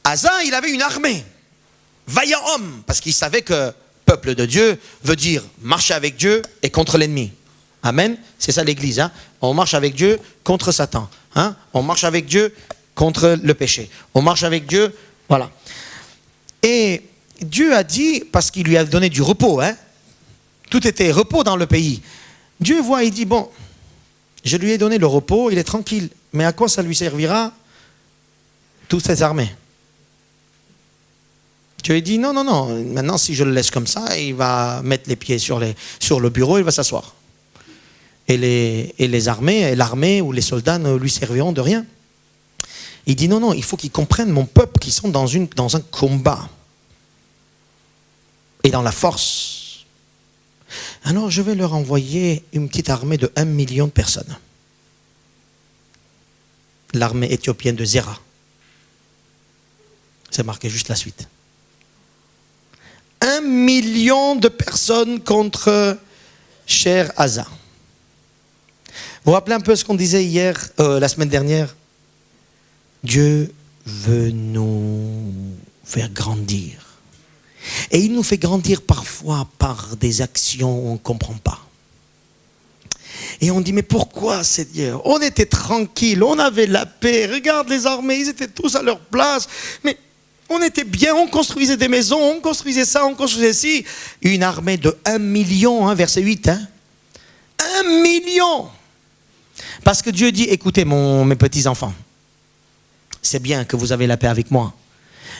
Asa, il avait une armée, vaillant homme, parce qu'il savait que peuple de Dieu veut dire marcher avec Dieu et contre l'ennemi. Amen. C'est ça l'église. Hein? On marche avec Dieu contre Satan. Hein? On marche avec Dieu contre le péché. On marche avec Dieu, voilà. Et Dieu a dit, parce qu'il lui a donné du repos, hein? Tout était repos dans le pays. Dieu voit, il dit, bon, je lui ai donné le repos, il est tranquille. Mais à quoi ça lui servira toutes ces armées? Dieu lui dit, non, maintenant si je le laisse comme ça, il va mettre les pieds sur le bureau, il va s'asseoir. Et les armées, l'armée ou les soldats ne lui serviront de rien. Il dit, non, il faut qu'ils comprennent mon peuple, qui sont dans un combat. Et dans la force. Alors je vais leur envoyer une petite armée de 1 million de personnes. L'armée éthiopienne de Zéra. C'est marqué juste la suite. 1 million de personnes contre cher Asa. Vous vous rappelez un peu ce qu'on disait hier, la semaine dernière? Dieu veut nous faire grandir. Et il nous fait grandir parfois par des actions qu'on ne comprend pas. Et on dit, mais pourquoi Seigneur? On était tranquille, on avait la paix, regarde les armées, ils étaient tous à leur place. Mais on était bien, on construisait des maisons, on construisait ça, on construisait ci. Une armée de 1 million, hein, verset 8. Hein? 1 million! Parce que Dieu dit, écoutez mes petits enfants, c'est bien que vous avez la paix avec moi,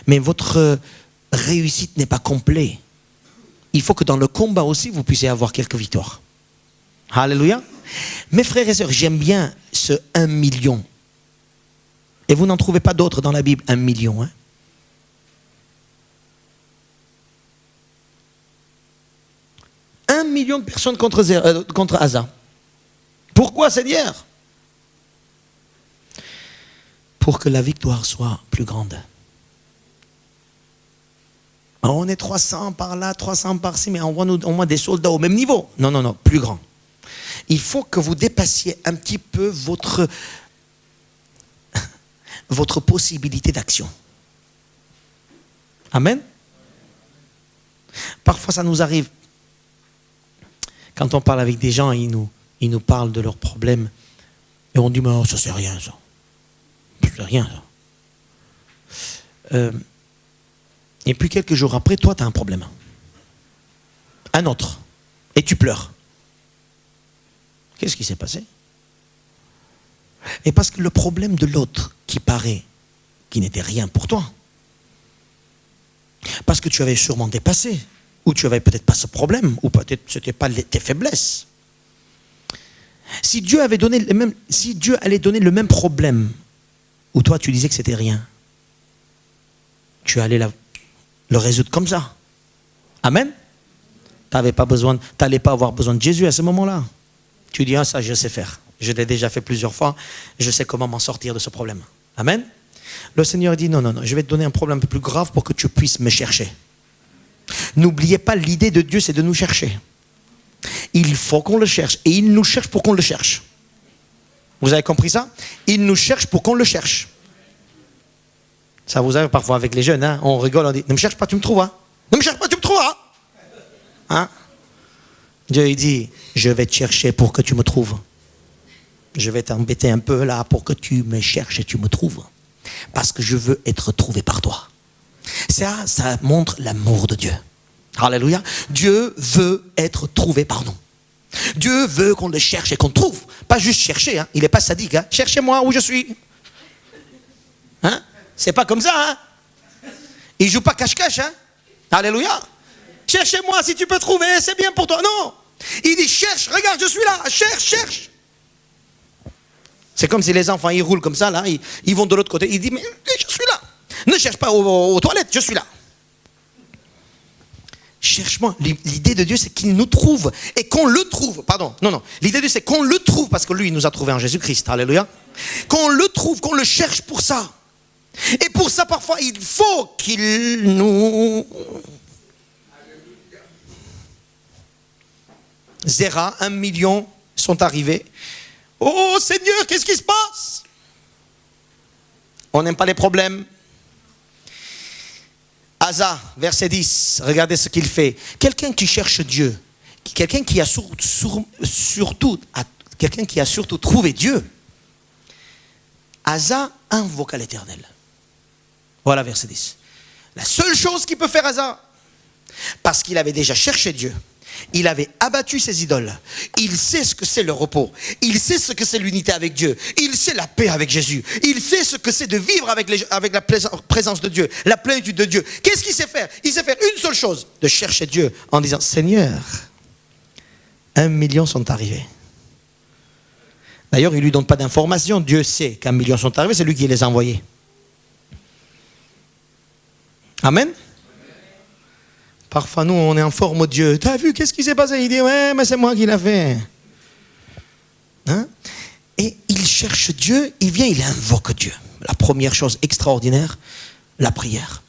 mais votre réussite n'est pas complète. Il faut que dans le combat aussi, vous puissiez avoir quelques victoires. Alléluia. Mes frères et sœurs, j'aime bien ce 1 million. Et vous n'en trouvez pas d'autres dans la Bible, 1 million. Hein? Un million de personnes contre Asa. Pourquoi, Seigneur? pour que la victoire soit plus grande. On est 300 par là, 300 par-ci, mais on voit des soldats au même niveau. Non, non, non, plus grand. Il faut que vous dépassiez un petit peu votre possibilité d'action. Amen. Parfois, ça nous arrive. Quand on parle avec des gens, ils nous parlent de leurs problèmes. Et on dit, mais ça c'est rien, ça. C'est rien, ça. Et puis quelques jours après, toi, tu as un problème. Un autre. Et tu pleures. Qu'est-ce qui s'est passé? Et parce que le problème de l'autre, qui n'était rien pour toi, parce que tu avais sûrement dépassé, ou tu n'avais peut-être pas ce problème, ou peut-être ce n'était pas tes faiblesses. Si Dieu allait donner le même problème, où toi tu disais que c'était rien, tu allais le résoudre comme ça. Amen. Tu n'allais pas avoir besoin de Jésus à ce moment-là. Tu dis, ça je sais faire. Je l'ai déjà fait plusieurs fois. Je sais comment m'en sortir de ce problème. Amen. Le Seigneur dit, non, je vais te donner un problème un peu plus grave pour que tu puisses me chercher. N'oubliez pas, l'idée de Dieu, c'est de nous chercher. Il faut qu'on le cherche. Et il nous cherche pour qu'on le cherche. Vous avez compris ça? Il nous cherche pour qu'on le cherche. Ça vous arrive parfois avec les jeunes, hein? On rigole, on dit, ne me cherche pas, tu me trouveras. Ne me cherche pas, tu me trouveras. Hein? Dieu il dit, je vais te chercher pour que tu me trouves. Je vais t'embêter un peu là pour que tu me cherches et tu me trouves. Parce que je veux être trouvé par toi. Ça montre l'amour de Dieu. Alléluia. Dieu veut être trouvé par nous. Dieu veut qu'on le cherche et qu'on le trouve. Pas juste chercher, hein. Il n'est pas sadique. Hein. Cherchez-moi où je suis. Hein? C'est pas comme ça. Hein. Il ne joue pas cache-cache. Hein. Alléluia. Cherchez-moi si tu peux trouver, c'est bien pour toi. Non. Il dit cherche, regarde, je suis là. Cherche. C'est comme si les enfants, ils roulent comme ça, là, ils vont de l'autre côté. Il dit, mais je suis là. Ne cherche pas aux toilettes, je suis là. Cherche-moi. L'idée de Dieu, c'est qu'il nous trouve et qu'on le trouve. Pardon, non. L'idée de Dieu, c'est qu'on le trouve parce que lui, il nous a trouvés en Jésus-Christ. Alléluia. Qu'on le trouve, qu'on le cherche pour ça. Et pour ça, parfois, il faut qu'il nous... Zéra, 1 million sont arrivés. Oh Seigneur, qu'est-ce qui se passe? On n'aime pas les problèmes. Asa, verset 10, regardez ce qu'il fait. Quelqu'un qui cherche Dieu, quelqu'un qui a surtout trouvé Dieu. Asa invoqua l'Éternel. Voilà verset 10. La seule chose qu'il peut faire Asa, parce qu'il avait déjà cherché Dieu, il avait abattu ses idoles. Il sait ce que c'est le repos. Il sait ce que c'est l'unité avec Dieu. Il sait la paix avec Jésus. Il sait ce que c'est de vivre avec la présence de Dieu, la plénitude de Dieu. Qu'est-ce qu'il sait faire? Il sait faire une seule chose, de chercher Dieu en disant, Seigneur, 1 million sont arrivés. D'ailleurs, il ne lui donne pas d'informations. Dieu sait qu'1 million sont arrivés, c'est lui qui les a envoyés. Amen. Parfois, nous, on est en forme, Dieu. T'as vu, qu'est-ce qui s'est passé? Il dit, ouais, mais c'est moi qui l'ai fait. Hein? Et il cherche Dieu, il vient, il invoque Dieu. La première chose extraordinaire, la prière.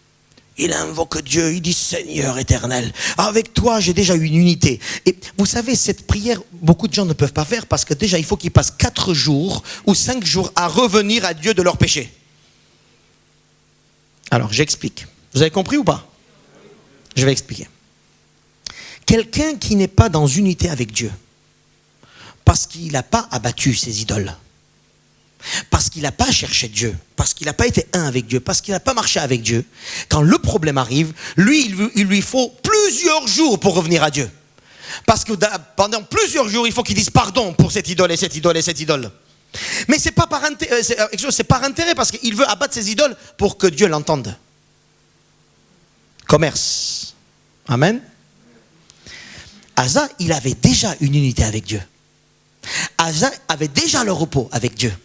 Il invoque Dieu, il dit, Seigneur éternel, avec toi, j'ai déjà une unité. Et vous savez, cette prière, beaucoup de gens ne peuvent pas faire parce que déjà, il faut qu'ils passent 4 jours ou 5 jours à revenir à Dieu de leurs péchés. Alors, j'explique. Vous avez compris ou pas? Je vais expliquer. Quelqu'un qui n'est pas dans unité avec Dieu, parce qu'il n'a pas abattu ses idoles, parce qu'il n'a pas cherché Dieu, parce qu'il n'a pas été un avec Dieu, parce qu'il n'a pas marché avec Dieu, quand le problème arrive, il lui faut plusieurs jours pour revenir à Dieu. Parce que pendant plusieurs jours, il faut qu'il dise pardon pour cette idole et cette idole et cette idole. Mais c'est pas par intérêt, c'est par intérêt parce qu'il veut abattre ses idoles pour que Dieu l'entende. Commerce. Amen. Asa, il avait déjà une unité avec Dieu. Asa avait déjà le repos avec Dieu.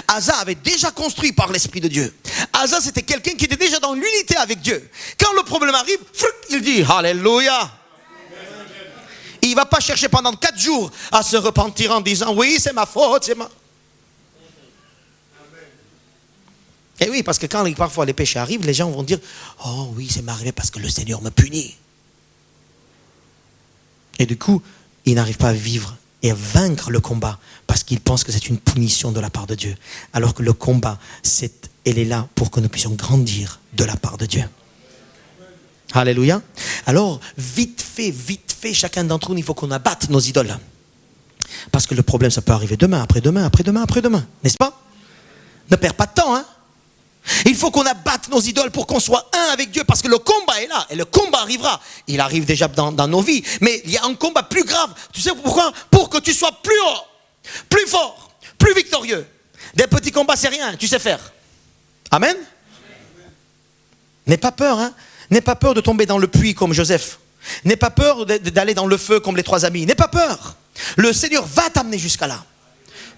Asa avait déjà construit par l'Esprit de Dieu. Asa, c'était quelqu'un qui était déjà dans l'unité avec Dieu. Quand le problème arrive, il dit Alléluia. Il ne va pas chercher pendant 4 jours à se repentir en disant oui, c'est ma faute, c'est ma... Et oui, parce que quand parfois les péchés arrivent, les gens vont dire « Oh oui, c'est m'arrivé parce que le Seigneur me punit. » Et du coup, ils n'arrivent pas à vivre et à vaincre le combat parce qu'ils pensent que c'est une punition de la part de Dieu. Alors que le combat, elle est là pour que nous puissions grandir de la part de Dieu. Alléluia. Alors, vite fait, chacun d'entre nous, il faut qu'on abatte nos idoles. Parce que le problème, ça peut arriver demain, après-demain, n'est-ce pas? Ne perds pas de temps, hein. Il faut qu'on abatte nos idoles pour qu'on soit un avec Dieu, parce que le combat est là, et le combat arrivera. Il arrive déjà dans nos vies, mais il y a un combat plus grave. Tu sais pourquoi? Pour que tu sois plus haut, plus fort, plus victorieux. Des petits combats, c'est rien, tu sais faire. Amen. N'aie pas peur, hein. N'aie pas peur de tomber dans le puits comme Joseph. N'aie pas peur d'aller dans le feu comme les 3 amis. N'aie pas peur. Le Seigneur va t'amener jusqu'à là,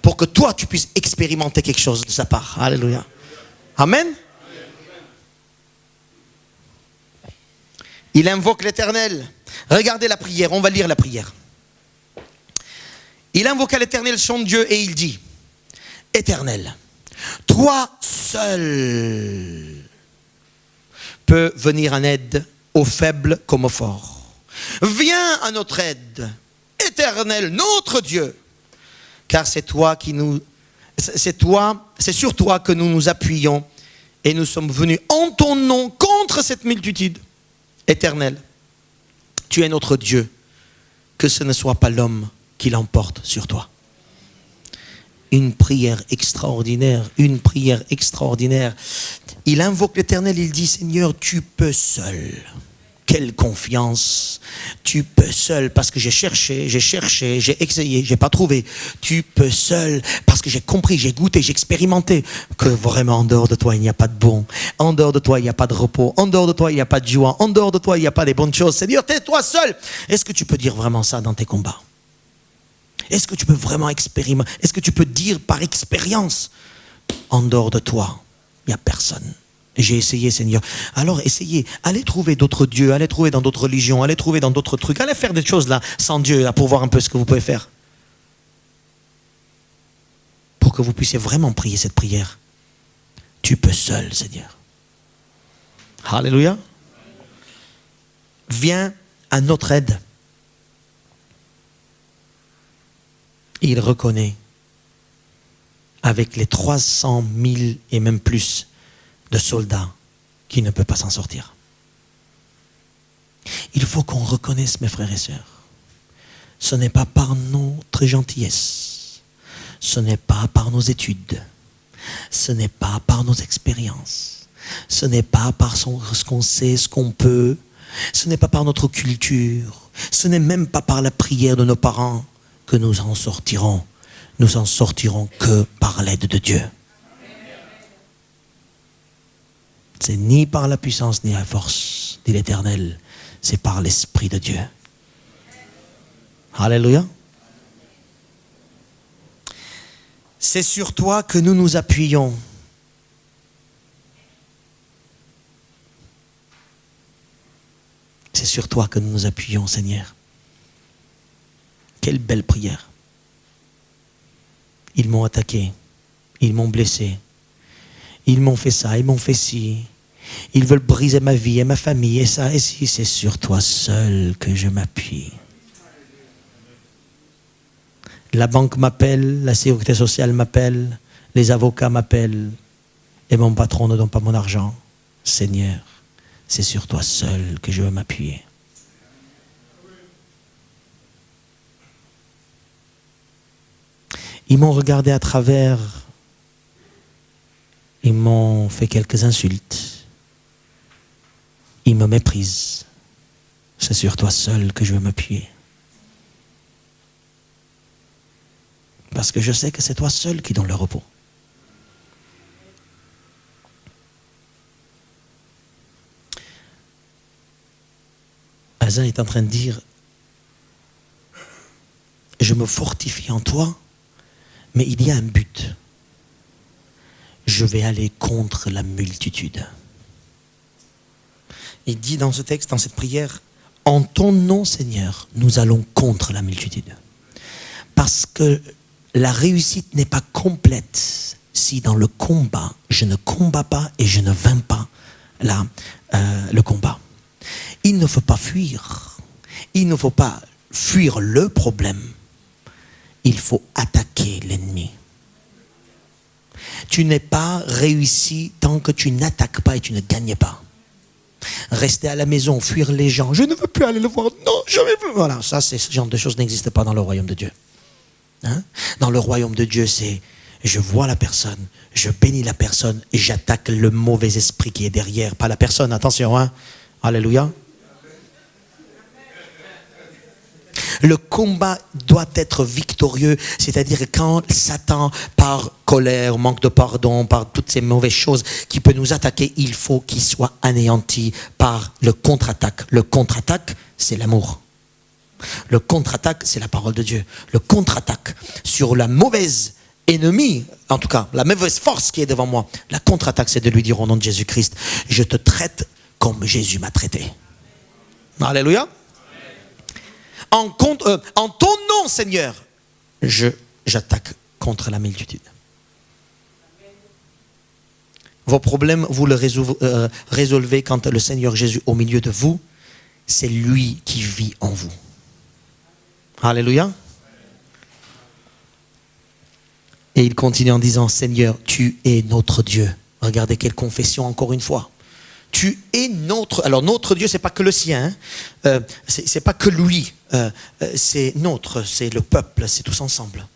pour que toi, tu puisses expérimenter quelque chose de sa part. Alléluia. Amen. Il invoque l'Éternel. Regardez la prière, on va lire la prière. Il invoqua l'Éternel son Dieu et il dit: Éternel, toi seul peux venir en aide aux faibles comme aux forts. Viens à notre aide, Éternel, notre Dieu, car c'est sur toi que nous nous appuyons et nous sommes venus en ton nom contre cette multitude. Éternel, tu es notre Dieu, que ce ne soit pas l'homme qui l'emporte sur toi. Une prière extraordinaire, une prière extraordinaire. Il invoque l'Éternel, il dit: Seigneur, tu peux seul. Quelle confiance. Tu peux seul, parce que j'ai cherché, j'ai essayé, j'ai pas trouvé. Tu peux seul, parce que j'ai compris, j'ai goûté, j'ai expérimenté que vraiment en dehors de toi il n'y a pas de bon. En dehors de toi il n'y a pas de repos. En dehors de toi il n'y a pas de joie. En dehors de toi il n'y a pas des bonnes choses. Seigneur, t'es toi seul. Est-ce que tu peux dire vraiment ça dans tes combats? Est-ce que tu peux vraiment expérimenter? Est-ce que tu peux dire par expérience: en dehors de toi il n'y a personne? J'ai essayé, Seigneur. Alors essayez, allez trouver d'autres dieux, allez trouver dans d'autres religions, allez trouver dans d'autres trucs, allez faire des choses là, sans Dieu, là, pour voir un peu ce que vous pouvez faire. Pour que vous puissiez vraiment prier cette prière. Tu peux seul, Seigneur. Alléluia. Viens à notre aide. Il reconnaît, avec les 300 000 et même plus de soldats, qui ne peut pas s'en sortir. Il faut qu'on reconnaisse, mes frères et sœurs, ce n'est pas par notre gentillesse, ce n'est pas par nos études, ce n'est pas par nos expériences, ce n'est pas par ce qu'on sait, ce qu'on peut, ce n'est pas par notre culture, ce n'est même pas par la prière de nos parents que nous en sortirons. Nous en sortirons que par l'aide de Dieu. C'est ni par la puissance ni la force, dit l'Éternel, c'est par l'Esprit de Dieu. Alléluia. C'est sur toi que nous nous appuyons. C'est sur toi que nous nous appuyons, Seigneur. Quelle belle prière. Ils m'ont attaqué, ils m'ont blessé, ils m'ont fait ça, ils m'ont fait ci. Ils veulent briser ma vie et ma famille et ça et ci. C'est sur toi seul que je m'appuie. La banque m'appelle, la sécurité sociale m'appelle, les avocats m'appellent et mon patron ne donne pas mon argent. Seigneur, c'est sur toi seul que je veux m'appuyer. Ils m'ont regardé à travers, ils m'ont fait quelques insultes, ils me méprisent. C'est sur toi seul que je veux m'appuyer. Parce que je sais que c'est toi seul qui donne le repos. Azan est en train de dire: je me fortifie en toi, mais il y a un but. Je vais aller contre la multitude. Il dit dans ce texte, dans cette prière: en ton nom, Seigneur, nous allons contre la multitude. Parce que la réussite n'est pas complète si dans le combat, je ne combats pas et je ne vains pas le combat. Il ne faut pas fuir. Il ne faut pas fuir le problème. Il faut attaquer l'ennemi. Tu n'es pas réussi tant que tu n'attaques pas et tu ne gagnes pas. Rester à la maison, fuir les gens. Je ne veux plus aller le voir. Non, je ne veux plus. Voilà, ça, ce genre de choses n'existe pas dans le royaume de Dieu. Hein? Dans le royaume de Dieu, c'est je vois la personne, je bénis la personne et j'attaque le mauvais esprit qui est derrière. Pas la personne, attention. Hein? Alléluia. Le combat doit être victorieux, c'est-à-dire quand Satan, par colère, manque de pardon, par toutes ces mauvaises choses qui peut nous attaquer, il faut qu'il soit anéanti par le contre-attaque. Le contre-attaque, c'est l'amour. Le contre-attaque, c'est la parole de Dieu. Le contre-attaque sur la mauvaise ennemie, en tout cas, la mauvaise force qui est devant moi. La contre-attaque, c'est de lui dire au nom de Jésus-Christ, je te traite comme Jésus m'a traité. Alléluia. En ton nom, Seigneur, j'attaque contre la multitude. Vos problèmes, vous les résolvez quand le Seigneur Jésus au milieu de vous, c'est lui qui vit en vous. Alléluia. Et il continue en disant, Seigneur, tu es notre Dieu. Regardez quelle confession encore une fois. Tu es notre... Alors notre Dieu, c'est pas que le sien. Hein. C'est pas que lui. C'est notre, c'est le peuple, c'est tous ensemble.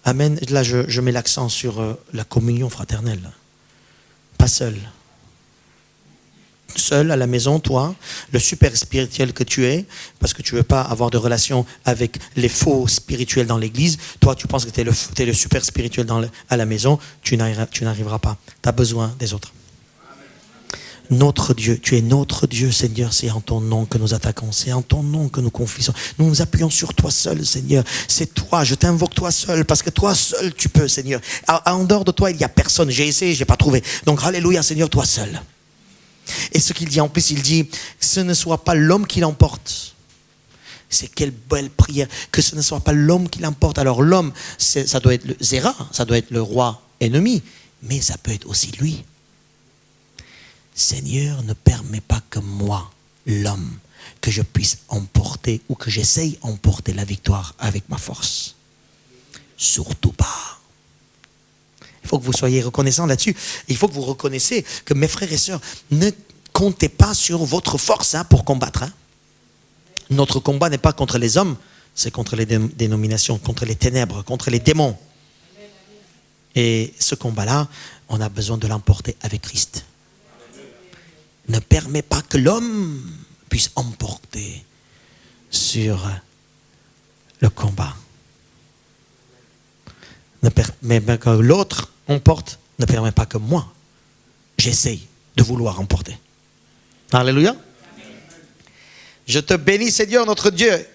Amen. Là, je mets l'accent sur la communion fraternelle. Pas seul. Seul à la maison, toi, le super spirituel que tu es, parce que tu ne veux pas avoir de relation avec les faux spirituels dans l'église, toi tu penses que tu es le super spirituel à la maison, tu n'arriveras pas. Tu as besoin des autres. Notre Dieu, tu es notre Dieu, Seigneur, c'est en ton nom que nous attaquons, c'est en ton nom que nous confessons. Nous nous appuyons sur toi seul, Seigneur. C'est toi, je t'invoque toi seul, parce que toi seul tu peux, Seigneur. En dehors de toi, il n'y a personne. J'ai essayé, je n'ai pas trouvé. Donc, alléluia, Seigneur, toi seul. Et ce qu'il dit en plus, il dit, ce ne soit pas l'homme qui l'emporte. C'est quelle belle prière, que ce ne soit pas l'homme qui l'emporte. Alors l'homme, ça doit être le Zéra, ça doit être le roi ennemi, mais ça peut être aussi lui. Seigneur, ne permets pas que moi, l'homme, que je puisse emporter ou que j'essaye d'emporter la victoire avec ma force. Surtout pas. Il faut que vous soyez reconnaissants là-dessus. Il faut que vous reconnaissiez que mes frères et sœurs, ne comptez pas sur votre force pour combattre. Hein. Notre combat n'est pas contre les hommes, c'est contre les dénominations, contre les ténèbres, contre les démons. Et ce combat-là, on a besoin de l'emporter avec Christ. Ne permet pas que l'homme puisse emporter sur le combat. Ne permet pas que l'autre emporte, ne permet pas que moi, j'essaye de vouloir emporter. Alléluia. Je te bénis, Seigneur, notre Dieu.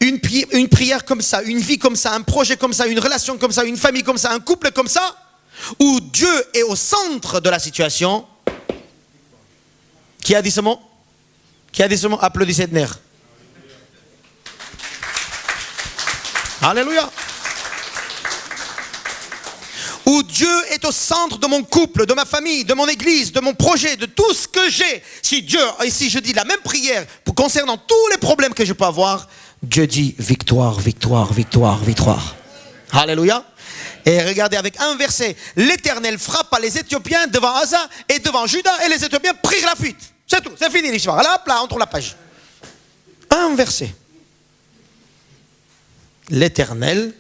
Une prière comme ça, une vie comme ça, un projet comme ça, une relation comme ça, une famille comme ça, un couple comme ça, où Dieu est au centre de la situation. Qui a dit ce mot? Qui a dit ce mot? Applaudissez de nerfs. Alléluia. Où Dieu est au centre de mon couple, de ma famille, de mon église, de mon projet, de tout ce que j'ai. Si Dieu, ici je dis la même prière concernant tous les problèmes que je peux avoir, Dieu dit victoire, victoire, victoire, victoire. Alléluia. Et regardez avec un verset, l'Éternel frappa les Éthiopiens devant Asa et devant Juda et les Éthiopiens prirent la fuite. C'est tout, c'est fini l'histoire. Là, on tourne la page. Un verset. L'Éternel,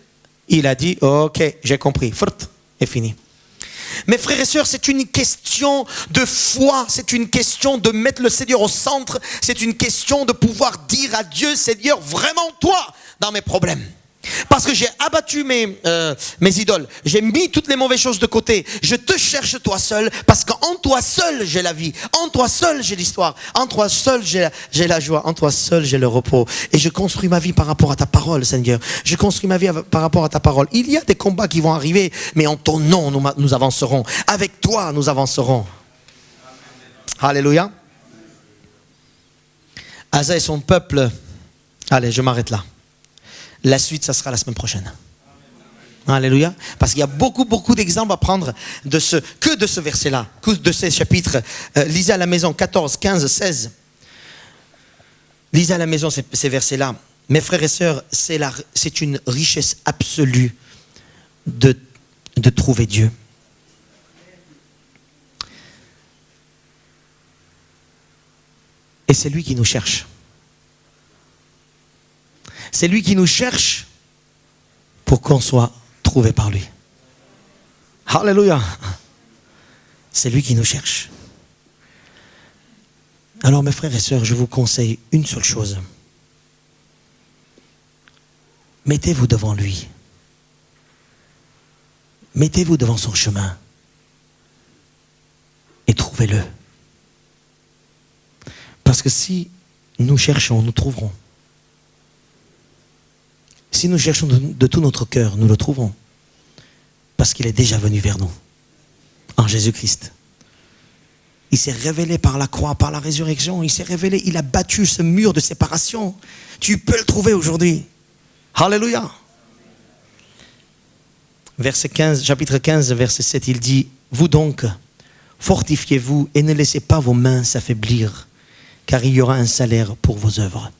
il a dit, ok, j'ai compris, fort, et fini. Mes frères et sœurs, c'est une question de foi, c'est une question de mettre le Seigneur au centre, c'est une question de pouvoir dire à Dieu, Seigneur, vraiment toi dans mes problèmes. Parce que j'ai abattu mes idoles, j'ai mis toutes les mauvaises choses de côté. Je te cherche toi seul, parce qu'en toi seul j'ai la vie, en toi seul j'ai l'histoire, en toi seul j'ai la joie, en toi seul j'ai le repos. Et je construis ma vie par rapport à ta parole, Seigneur. Je construis ma vie par rapport à ta parole. Il y a des combats qui vont arriver, mais en ton nom nous avancerons. Avec toi nous avancerons. Alléluia. Asa et son peuple. Allez, je m'arrête là. La suite, ça sera la semaine prochaine. Alléluia. Parce qu'il y a beaucoup d'exemples à prendre de ce verset-là, que de ces chapitres. Lisez à la maison 14, 15, 16. Lisez à la maison ces versets-là. Mes frères et sœurs, c'est une richesse absolue de trouver Dieu. Et c'est lui qui nous cherche. C'est lui qui nous cherche pour qu'on soit trouvé par lui. Alléluia. C'est lui qui nous cherche. Alors mes frères et sœurs, je vous conseille une seule chose. Mettez-vous devant lui. Mettez-vous devant son chemin. Et trouvez-le. Parce que si nous cherchons, nous trouverons. Si nous cherchons de tout notre cœur, nous le trouverons. Parce qu'il est déjà venu vers nous. En Jésus-Christ. Il s'est révélé par la croix, par la résurrection. Il s'est révélé, il a battu ce mur de séparation. Tu peux le trouver aujourd'hui. Alléluia. Verset 15, chapitre 15, verset 7, il dit, vous donc, fortifiez-vous et ne laissez pas vos mains s'affaiblir, car il y aura un salaire pour vos œuvres.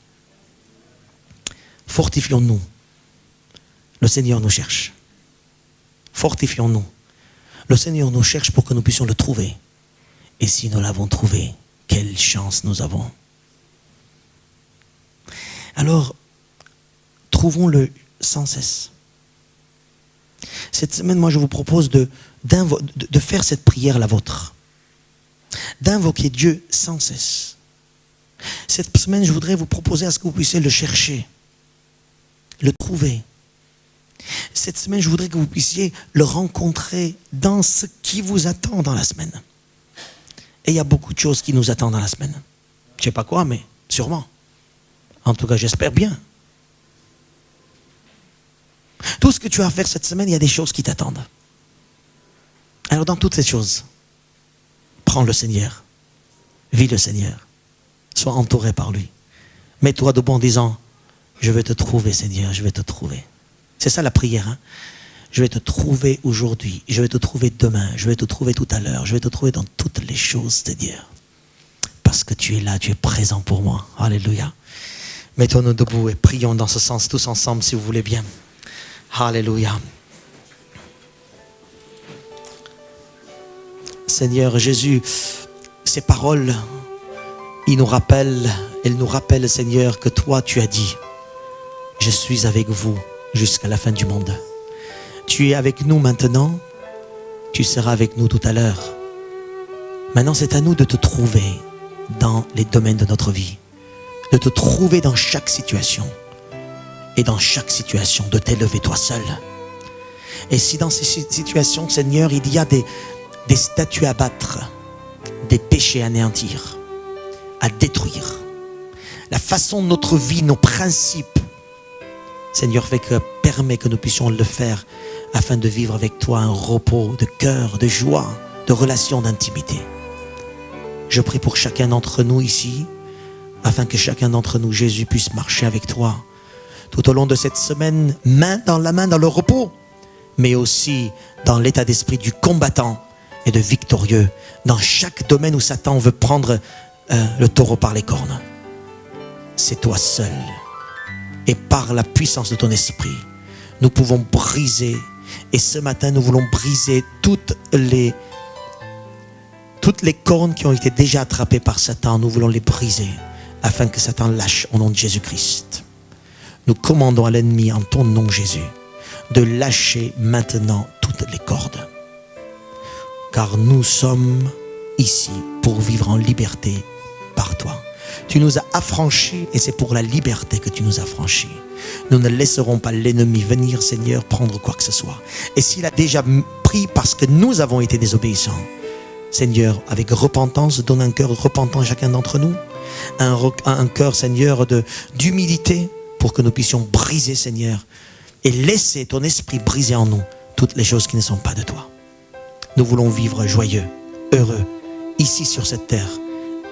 Fortifions-nous. Le Seigneur nous cherche. Fortifions-nous. Le Seigneur nous cherche pour que nous puissions le trouver. Et si nous l'avons trouvé, quelle chance nous avons. Alors, trouvons-le sans cesse. Cette semaine, moi, je vous propose de faire cette prière la vôtre. D'invoquer Dieu sans cesse. Cette semaine, je voudrais vous proposer à ce que vous puissiez le chercher, le trouver. Cette semaine, je voudrais que vous puissiez le rencontrer dans ce qui vous attend dans la semaine. Et il y a beaucoup de choses qui nous attendent dans la semaine. Je ne sais pas quoi, mais sûrement. En tout cas, j'espère bien. Tout ce que tu as à faire cette semaine, il y a des choses qui t'attendent. Alors dans toutes ces choses, prends le Seigneur. Vis le Seigneur. Sois entouré par lui. Mets-toi debout en disant, je vais te trouver Seigneur, je vais te trouver. C'est ça la prière. Hein? Je vais te trouver aujourd'hui, je vais te trouver demain, je vais te trouver tout à l'heure, je vais te trouver dans toutes les choses, Seigneur. Parce que tu es là, tu es présent pour moi. Alléluia. Mettons-nous debout et prions dans ce sens tous ensemble si vous voulez bien. Alléluia. Seigneur Jésus, ces paroles, elles nous rappellent, Seigneur, que toi tu as dit, je suis avec vous jusqu'à la fin du monde. Tu es avec nous maintenant, tu seras avec nous tout à l'heure. Maintenant, c'est à nous de te trouver dans les domaines de notre vie, de te trouver dans chaque situation. Et dans chaque situation, de t'élever toi seul. Et si dans ces situations, Seigneur, il y a des statues à battre, des péchés à anéantir, à détruire, la façon de notre vie, nos principes, Seigneur, permet que nous puissions le faire afin de vivre avec toi un repos de cœur, de joie, de relation, d'intimité. Je prie pour chacun d'entre nous ici, afin que chacun d'entre nous, Jésus, puisse marcher avec toi tout au long de cette semaine, main dans la main dans le repos, mais aussi dans l'état d'esprit du combattant et de victorieux, dans chaque domaine où Satan veut prendre le taureau par les cornes. C'est toi seul. Et par la puissance de ton esprit, nous pouvons briser. Et ce matin, nous voulons briser toutes les cornes qui ont été déjà attrapées par Satan. Nous voulons les briser afin que Satan lâche au nom de Jésus-Christ. Nous commandons à l'ennemi en ton nom Jésus de lâcher maintenant toutes les cordes. Car nous sommes ici pour vivre en liberté par toi. Tu nous as affranchis et c'est pour la liberté que tu nous as affranchis. Nous ne laisserons pas l'ennemi venir, Seigneur, prendre quoi que ce soit. Et s'il a déjà pris parce que nous avons été désobéissants, Seigneur, avec repentance, donne un cœur repentant à chacun d'entre nous. Un cœur, Seigneur, d'humilité, pour que nous puissions briser, Seigneur, et laisser ton esprit briser en nous toutes les choses qui ne sont pas de toi. Nous voulons vivre joyeux, heureux, ici sur cette terre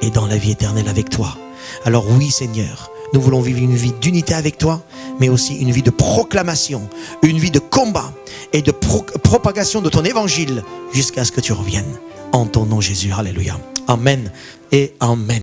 et dans la vie éternelle avec toi. Alors oui, Seigneur, Nous voulons vivre une vie d'unité avec toi, mais aussi une vie de proclamation, une vie de combat et de propagation de ton évangile jusqu'à ce que tu reviennes. En ton nom Jésus, alléluia. Amen et amen.